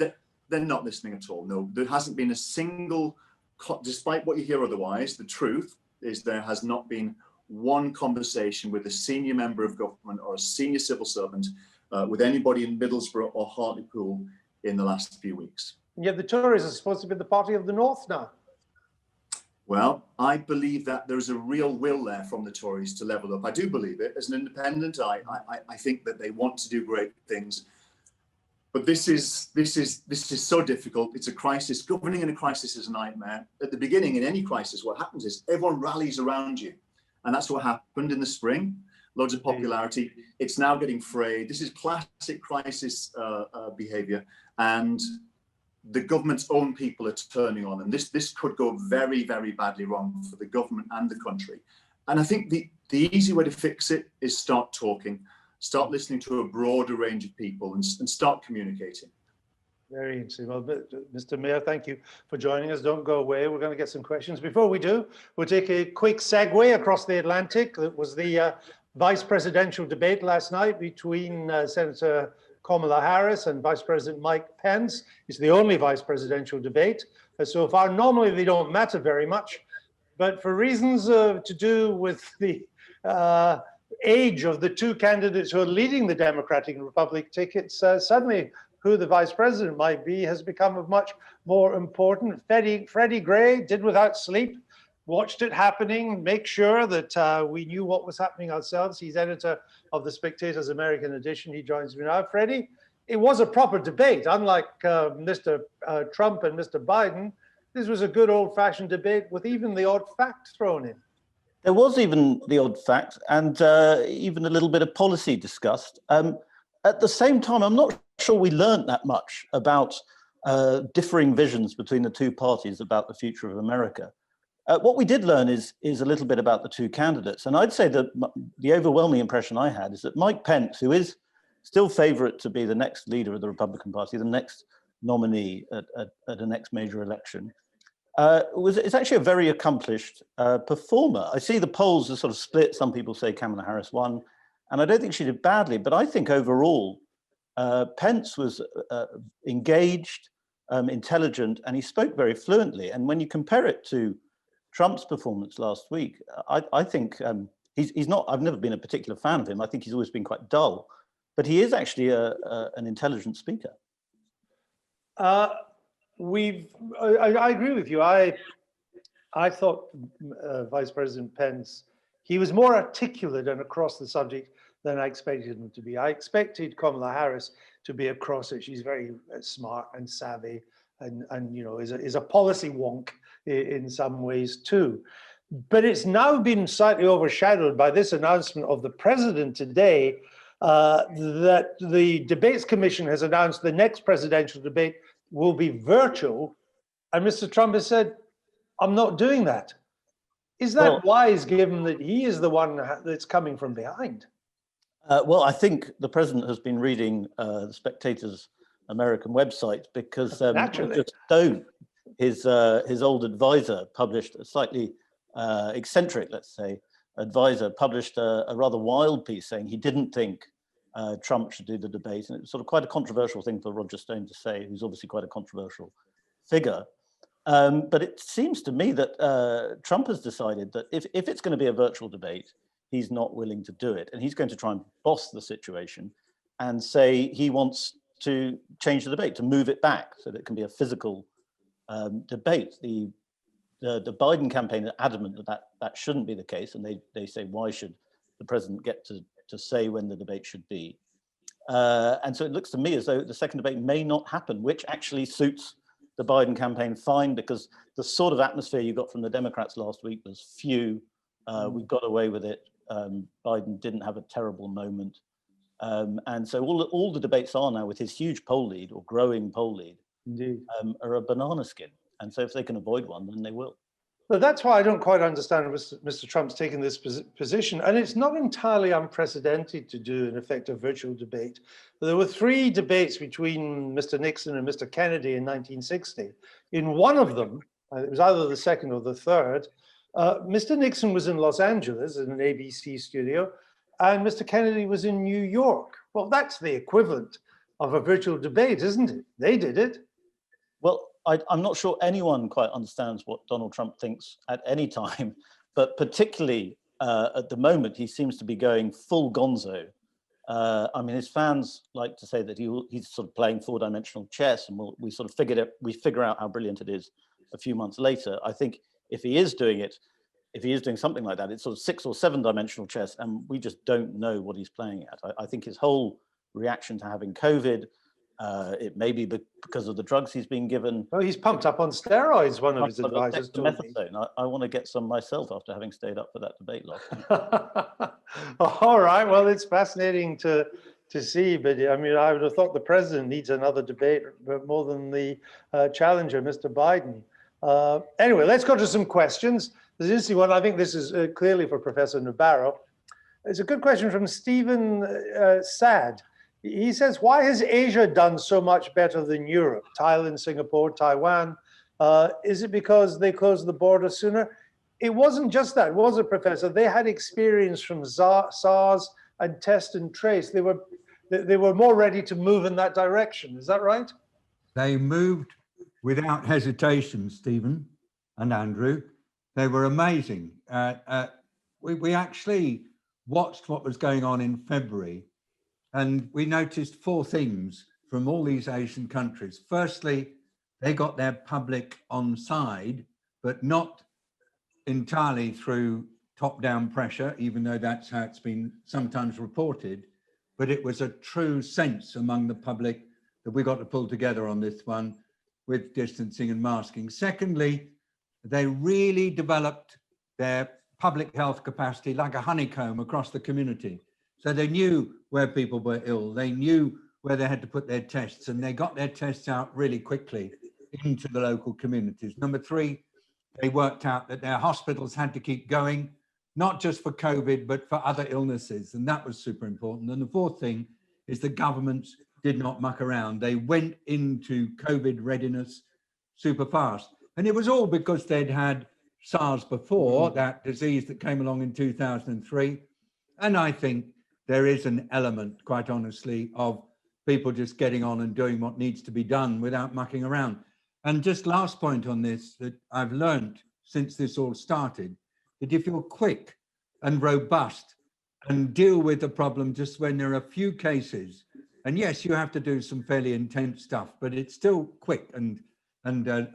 They're not listening at all. No, there hasn't been a single, despite what you hear otherwise, the truth is there has not been one conversation with a senior member of government or a senior civil servant with anybody in Middlesbrough or Hartlepool in the last few weeks. And yet the Tories are supposed to be the party of the North now. Well, I believe that there's a real will there from the Tories to level up. I do believe it. As an independent, I think that they want to do great things. But this is so difficult. It's a crisis. Governing in a crisis is a nightmare. At the beginning, in any crisis, what happens is everyone rallies around you. And that's what happened in the spring. Loads of popularity. It's now getting frayed. This is classic crisis behavior. And the government's own people are turning on, and this could go very, very badly wrong for the government and the country. And I think the easy way to fix it is start talking, start listening to a broader range of people, and start communicating. Very interesting. Well, Mr. Mayor, thank you for joining us. Don't go away. We're going to get some questions. Before we do, we'll take a quick segue across the Atlantic. It was the vice presidential debate last night between Senator Kamala Harris and Vice President Mike Pence. It's the only vice presidential debate so far. Normally, they don't matter very much, but for reasons to do with the age of the two candidates who are leading the Democratic and Republican tickets, suddenly who the vice president might be has become of much more important. Freddie Gray did without sleep, watched it happening, make sure that we knew what was happening ourselves. He's editor of the Spectator's American edition. He joins me now. Freddie, it was a proper debate. Unlike Mr. Trump and Mr. Biden, this was a good old-fashioned debate with even the odd fact thrown in. There was even the odd fact and even a little bit of policy discussed. At the same time, I'm not sure we learned that much about differing visions between the two parties about the future of America. What we did learn is a little bit about the two candidates. And I'd say that the overwhelming impression I had is that Mike Pence, who is still favorite to be the next leader of the Republican Party, the next nominee at the next major election, is actually a very accomplished performer. I see the polls are sort of split. Some people say Kamala Harris won, and I don't think she did badly, but I think overall, Pence was engaged, intelligent, and he spoke very fluently. And when you compare it to Trump's performance last week, I think he's not, I've never been a particular fan of him. I think he's always been quite dull, but he is actually an intelligent speaker. I agree with you. I thought Vice President Pence, he was more articulate and across the subject than I expected him to be. I expected Kamala Harris to be across it. She's very smart and savvy, and you know, is a policy wonk in some ways too. But it's now been slightly overshadowed by this announcement of the president today that the Debates Commission has announced the next presidential debate will be virtual, and Mr. Trump has said, "I'm not doing that." Is that wise, given that he is the one that's coming from behind? Well, I think the president has been reading the Spectator's American website because Roger Stone, his old advisor, published a slightly eccentric, let's say, advisor, published a rather wild piece saying he didn't think Trump should do the debate. And it was sort of quite a controversial thing for Roger Stone to say, who's obviously quite a controversial figure. But it seems to me that Trump has decided that if it's going to be a virtual debate, he's not willing to do it. And he's going to try and boss the situation and say he wants to change the debate, to move it back so that it can be a physical debate. The Biden campaign are adamant that shouldn't be the case. And they say, why should the president get to say when the debate should be? And so it looks to me as though the second debate may not happen, which actually suits the Biden campaign fine, because the sort of atmosphere you got from the Democrats last week was few. We got away with it. Biden didn't have a terrible moment. And so all the debates are now, with his huge poll lead or growing poll lead, are a banana skin. And so if they can avoid one, then they will. Well, that's why I don't quite understand Mr. Trump's taking this position. And it's not entirely unprecedented to do, in effect, a virtual debate. There were 3 debates between Mr. Nixon and Mr. Kennedy in 1960. In one of them, it was either the second or the third, Mr. Nixon was in Los Angeles in an ABC studio, and Mr. Kennedy was in New York. Well, that's the equivalent of a virtual debate, isn't it? They did it. Well, I'm not sure anyone quite understands what Donald Trump thinks at any time, but particularly at the moment, he seems to be going full gonzo. I mean, his fans like to say that he's sort of playing 4-dimensional chess, and we figure out how brilliant it is a few months later. I think if he is doing something like that, it's sort of 6 or 7-dimensional chess, and we just don't know what he's playing at. I think his whole reaction to having COVID, it may be because of the drugs he's been given. Oh, he's pumped up on steroids, one of his advisors told me. I want to get some myself after having stayed up for that debate last night. All right, well, it's fascinating to to see, but I mean, I would have thought the president needs another debate, but more than the challenger, Mr. Biden. Anyway, let's go to some questions. There's an interesting one. I think this is clearly for Professor Nabarro. It's a good question from Stephen Sad. He says, why has Asia done so much better than Europe? Thailand, Singapore, Taiwan. Is it because they closed the border sooner? It wasn't just that, was it, Professor? They had experience from SARS and test and trace. They were more ready to move in that direction. Is that right? They moved without hesitation, Stephen and Andrew. They were amazing. We actually watched what was going on in February, and we noticed 4 things from all these Asian countries. Firstly, they got their public on side, but not entirely through top-down pressure, even though that's how it's been sometimes reported, but it was a true sense among the public that we got to pull together on this one with distancing and masking. Secondly, they really developed their public health capacity like a honeycomb across the community. So they knew where people were ill, they knew where they had to put their tests, and they got their tests out really quickly into the local communities. Number 3, they worked out that their hospitals had to keep going, not just for COVID, but for other illnesses. And that was super important. And the 4th thing is the governments did not muck around. They went into COVID readiness super fast. And it was all because they'd had SARS before, that disease that came along in 2003. And I think there is an element, quite honestly, of people just getting on and doing what needs to be done without mucking around. And just last point on this, that I've learned since this all started, that if you're quick and robust and deal with the problem just when there are a few cases, and yes, you have to do some fairly intense stuff, but it's still quick and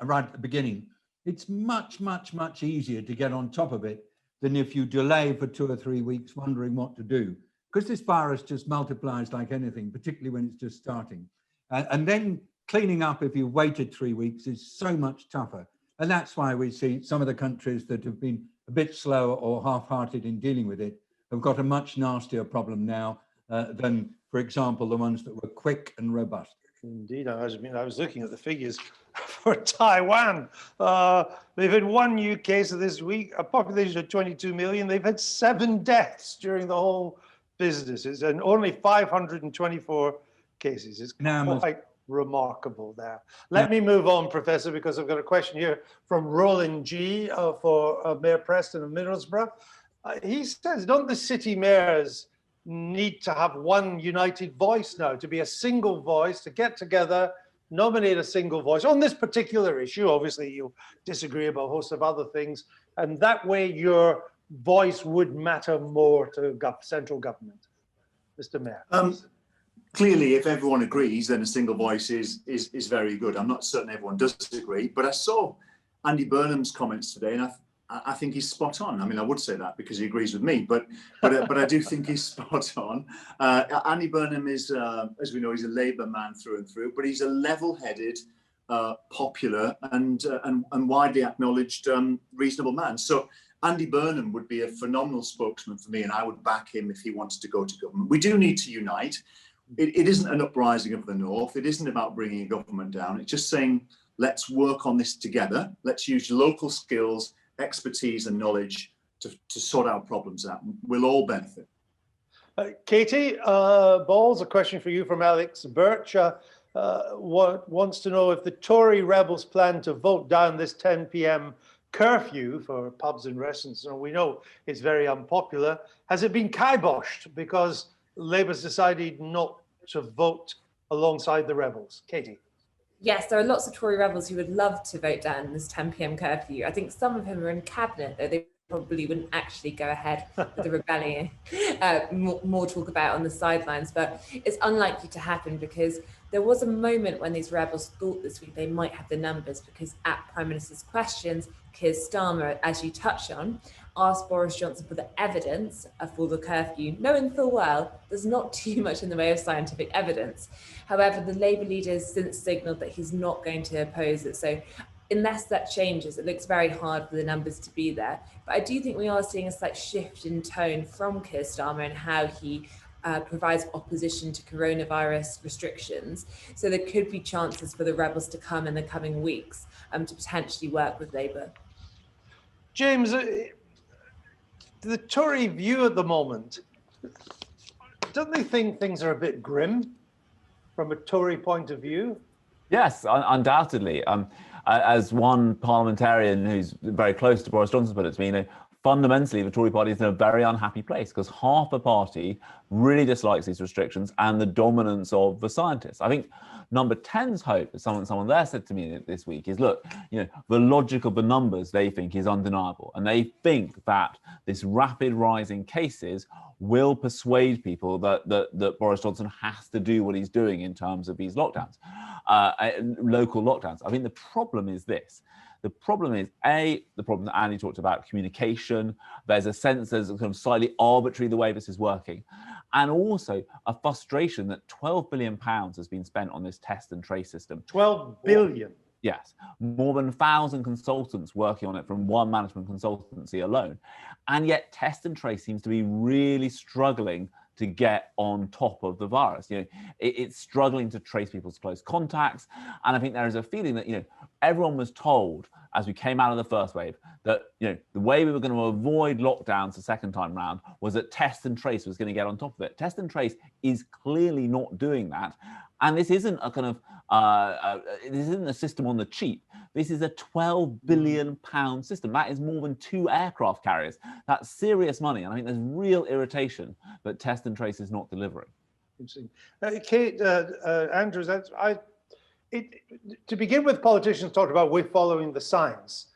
right at the beginning, it's much, much, much easier to get on top of it than if you delay for 2 or 3 weeks wondering what to do. Because this virus just multiplies like anything, particularly when it's just starting. And then cleaning up if you waited 3 weeks is so much tougher. And that's why we see some of the countries that have been a bit slower or half-hearted in dealing with it have got a much nastier problem now than, for example, the ones that were quick and robust. Indeed, I was looking at the figures for Taiwan. They've had 1 new case of this week, a population of 22 million. They've had 7 deaths during the whole businesses and only 524 cases. It's quite remarkable there. Let me move on, Professor, because I've got a question here from Roland G. For Mayor Preston of Middlesbrough. He says, don't the city mayors need to have one united voice now, to be a single voice, to get together, nominate a single voice on this particular issue? Obviously, you disagree about a host of other things, and that way your voice would matter more to central government. Mr. Mayor. Clearly, if everyone agrees, then a single voice is very good. I'm not certain everyone does agree, but I saw Andy Burnham's comments today, and I think he's spot on. I mean, I would say that because he agrees with me, but I do think he's spot on. Andy Burnham is, as we know, he's a Labour man through and through, but he's a level-headed, popular, and widely acknowledged reasonable man. So Andy Burnham would be a phenomenal spokesman for me, and I would back him if he wanted to go to government. We do need to unite. It isn't an uprising of the North. It isn't about bringing a government down. It's just saying, let's work on this together. Let's use local skills, expertise and knowledge to sort our problems out. We'll all benefit. Katie Balls, a question for you from Alex Birch. Wants to know if the Tory rebels plan to vote down this 10 p.m. curfew for pubs and restaurants. And we know it's very unpopular. Has it been kiboshed because Labour's decided not to vote alongside the rebels? Katie. Yes, there are lots of Tory rebels who would love to vote down this 10 p.m. curfew. I think some of them are in cabinet, though they probably wouldn't actually go ahead with the rebellion. More talk about on the sidelines, but it's unlikely to happen because there was a moment when these rebels thought this week they might have the numbers, because at Prime Minister's questions, Keir Starmer, as you touched on, asked Boris Johnson for the evidence for the curfew, knowing full well there's not too much in the way of scientific evidence. However, the Labour leader has since signalled that he's not going to oppose it. So unless that changes, it looks very hard for the numbers to be there. But I do think we are seeing a slight shift in tone from Keir Starmer and how he provides opposition to coronavirus restrictions. So there could be chances for the rebels to come in the coming weeks to potentially work with Labour. James, the Tory view at the moment, don't they think things are a bit grim from a Tory point of view? Yes, undoubtedly. As one parliamentarian who's very close to Boris Johnson put it to me, fundamentally the Tory party is in a very unhappy place because half the party really dislikes these restrictions and the dominance of the scientists. I think Number 10's hope, as someone there said to me this week, is look, the logic of the numbers they think is undeniable, and they think that this rapid rise in cases will persuade people that Boris Johnson has to do what he's doing in terms of these lockdowns, local lockdowns. I think the problem is this. The problem is, the problem that Andy talked about, communication. There's a sense there's a kind of slightly arbitrary the way this is working. And also a frustration that £12 billion has been spent on this test and trace system. 12 billion. Yes, more than 1,000 consultants working on it from one management consultancy alone. And yet test and trace seems to be really struggling to get on top of the virus. It's struggling to trace people's close contacts. And I think there is a feeling that, everyone was told as we came out of the first wave that, the way we were going to avoid lockdowns the second time round was that test and trace was going to get on top of it. Test and trace is clearly not doing that. And this isn't a kind of, this isn't a system on the cheap. This is a £12 billion system. That is more than 2 aircraft carriers. That's serious money. And I think there's real irritation that test and trace is not delivering. Interesting. Kate, Andrews, to begin with, politicians talked about we're following the science.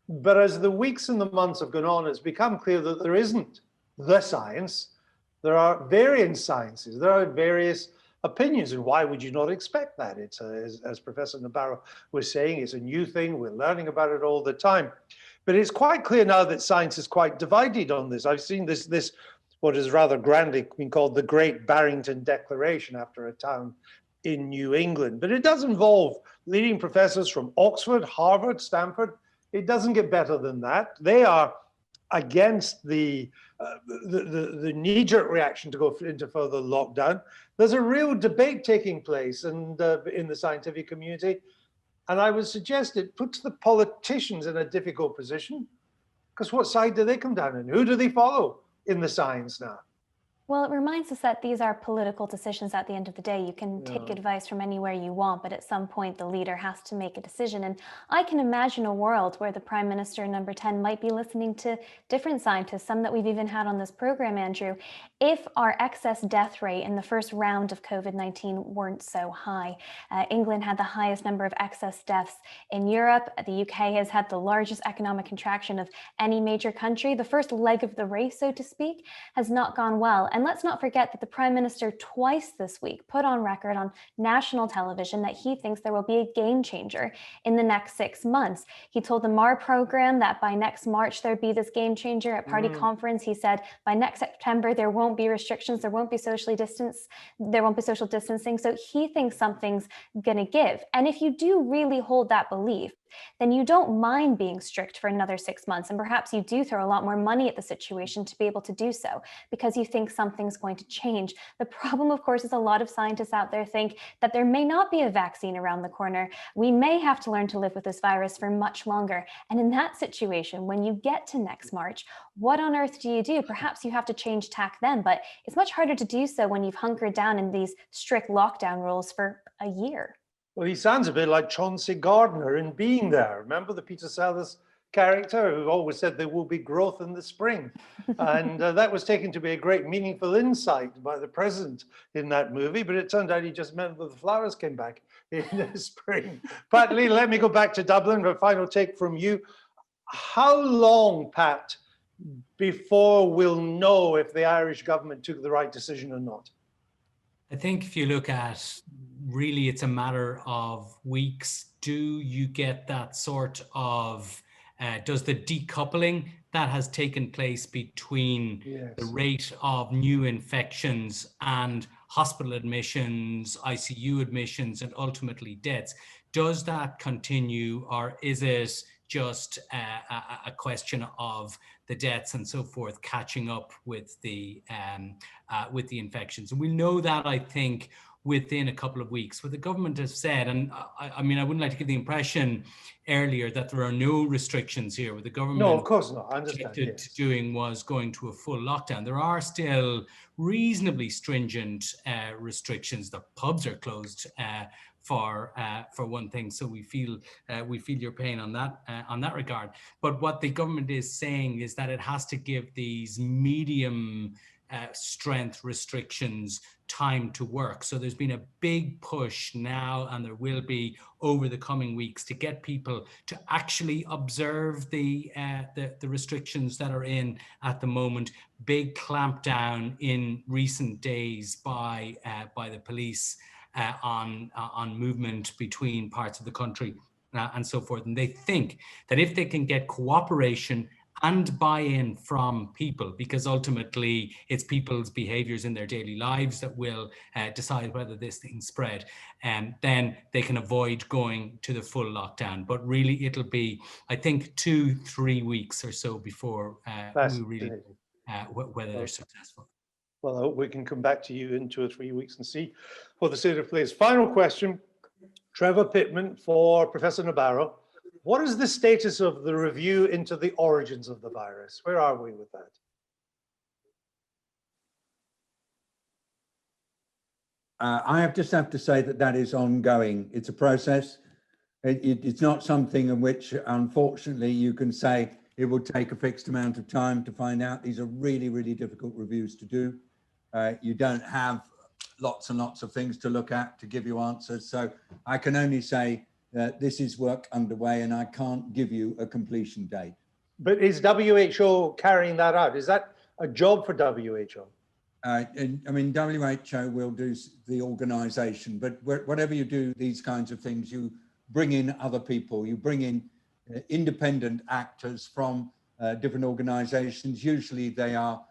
But as the weeks and the months have gone on, it's become clear that there isn't the science. There are variant sciences. There are various opinions, and why would you not expect that? It's as Professor Nabarro was saying, it's a new thing. We're learning about it all the time. But it's quite clear now that science is quite divided on this. I've seen this what is rather grandly been called the Great Barrington Declaration after a town in New England. But it does involve leading professors from Oxford, Harvard, Stanford. It doesn't get better than that. They are against the knee-jerk reaction to go into further lockdown. There's a real debate taking place in the scientific community. And I would suggest it puts the politicians in a difficult position, because what side do they come down in? Who do they follow in the science now? Well, it reminds us that these are political decisions at the end of the day. You can take advice from anywhere you want, but at some point the leader has to make a decision. And I can imagine a world where the Prime Minister, number 10, might be listening to different scientists, some that we've even had on this program, Andrew. If our excess death rate in the first round of COVID-19 weren't so high, England had the highest number of excess deaths in Europe. The UK has had the largest economic contraction of any major country. The first leg of the race, so to speak, has not gone well. And let's not forget that the Prime Minister twice this week put on record on national television that he thinks there will be a game changer in the next 6 months. He told the MAR program that by next March there'd be this game changer. At party conference, he said by next September there won't be restrictions, there won't be social distancing. So he thinks something's gonna give. And if you do really hold that belief, then you don't mind being strict for another 6 months. And perhaps you do throw a lot more money at the situation to be able to do so because you think something's going to change. The problem, of course, is a lot of scientists out there think that there may not be a vaccine around the corner. We may have to learn to live with this virus for much longer. And in that situation, when you get to next March, what on earth do you do? Perhaps you have to change tack then, but it's much harder to do so when you've hunkered down in these strict lockdown rules for a year. Well, he sounds a bit like Chauncey Gardiner in Being There. Remember the Peter Sellers character who always said there will be growth in the spring? And that was taken to be a great meaningful insight by the president in that movie, but it turned out he just meant that the flowers came back in the spring. Pat Lee, let me go back to Dublin for a final take from you. How long, Pat, before we'll know if the Irish government took the right decision or not? I think if you look at, really it's a matter of weeks. Do you get that sort of, does the decoupling that has taken place between the rate of new infections and hospital admissions, ICU admissions, and ultimately deaths, does that continue, or is it just a question of the deaths and so forth catching up with the infections. And we know that, I think, within a couple of weeks. What the government has said, and I mean, I wouldn't like to give the impression earlier that there are no restrictions here. What the government No, of course not. I understand. Yes. doing was going to a full lockdown. There are still reasonably stringent restrictions. The pubs are closed for one thing, so we feel your pain on that regard. But what the government is saying is that it has to give these medium strength restrictions time to work. So there's been a big push now, and there will be over the coming weeks, to get people to actually observe the restrictions that are in at the moment. Big clampdown in recent days by the police on movement between parts of the country and so forth. And they think that if they can get cooperation and buy-in from people, because ultimately it's people's behaviors in their daily lives that will decide whether this thing spread, and then they can avoid going to the full lockdown. But really it'll be, I think, 2-3 weeks or so before we really whether they're successful. Well, I hope we can come back to you in 2 or 3 weeks and see what the state of play is. Final question, Trevor Pittman for Professor Nabarro. What is the status of the review into the origins of the virus? Where are we with that? I just have to say that is ongoing. It's a process. It's not something in which, unfortunately, you can say it will take a fixed amount of time to find out. These are really, really difficult reviews to do. You don't have lots and lots of things to look at to give you answers. So I can only say this is work underway, and I can't give you a completion date. But is WHO carrying that out? Is that a job for WHO? I mean, WHO will do the organisation, but whatever you do, these kinds of things, you bring in other people, you bring in independent actors from different organisations. Usually they are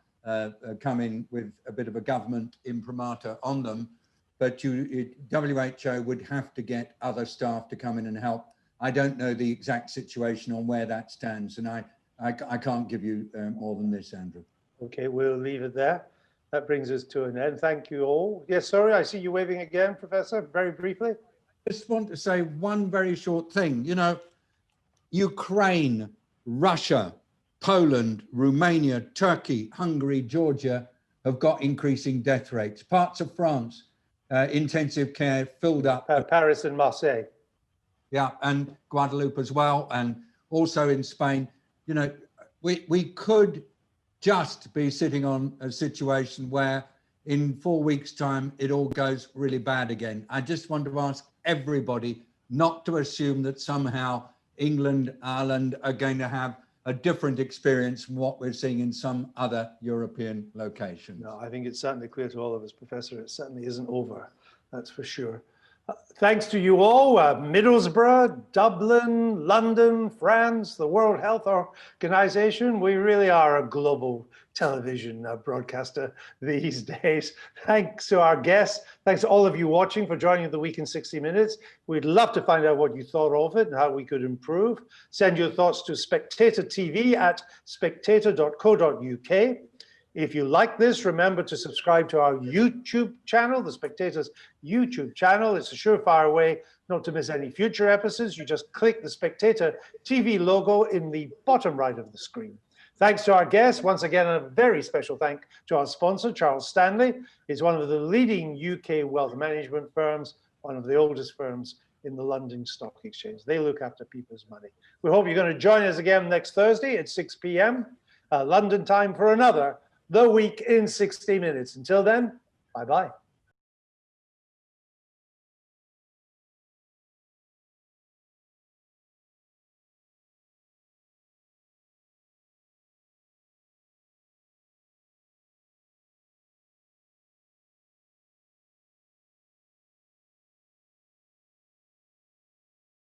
coming with a bit of a government imprimatur on them, but WHO would have to get other staff to come in and help. I don't know the exact situation on where that stands, and I can't give you more than this, Andrew. Okay, we'll leave it there. That brings us to an end. Thank you all. Yes, sorry, I see you waving again, Professor, very briefly. Just want to say one very short thing. You know, Ukraine, Russia, Poland, Romania, Turkey, Hungary, Georgia have got increasing death rates. Parts of France, intensive care filled up. Paris and Marseille. Yeah, and Guadeloupe as well, and also in Spain. You know, we could just be sitting on a situation where in 4 weeks' time, it all goes really bad again. I just want to ask everybody not to assume that somehow England, Ireland are going to have a different experience from what we're seeing in some other European locations. No, I think it's certainly clear to all of us, Professor, it certainly isn't over, that's for sure. Thanks to you all, Middlesbrough, Dublin, London, France, the World Health Organization. We really are a global television broadcaster these days. Thanks to our guests. Thanks to all of you watching for joining the Week in 60 Minutes. We'd love to find out what you thought of it and how we could improve. Send your thoughts to SpectatorTV at spectator.co.uk. If you like this, remember to subscribe to our YouTube channel, The Spectator's YouTube channel. It's a surefire way not to miss any future episodes. You just click the Spectator TV logo in the bottom right of the screen. Thanks to our guests. Once again, a very special thank to our sponsor, Charles Stanley. It's one of the leading UK wealth management firms, one of the oldest firms in the London Stock Exchange. They look after people's money. We hope you're going to join us again next Thursday at 6 p.m. London time for another The Week in 60 Minutes. Until then, bye-bye.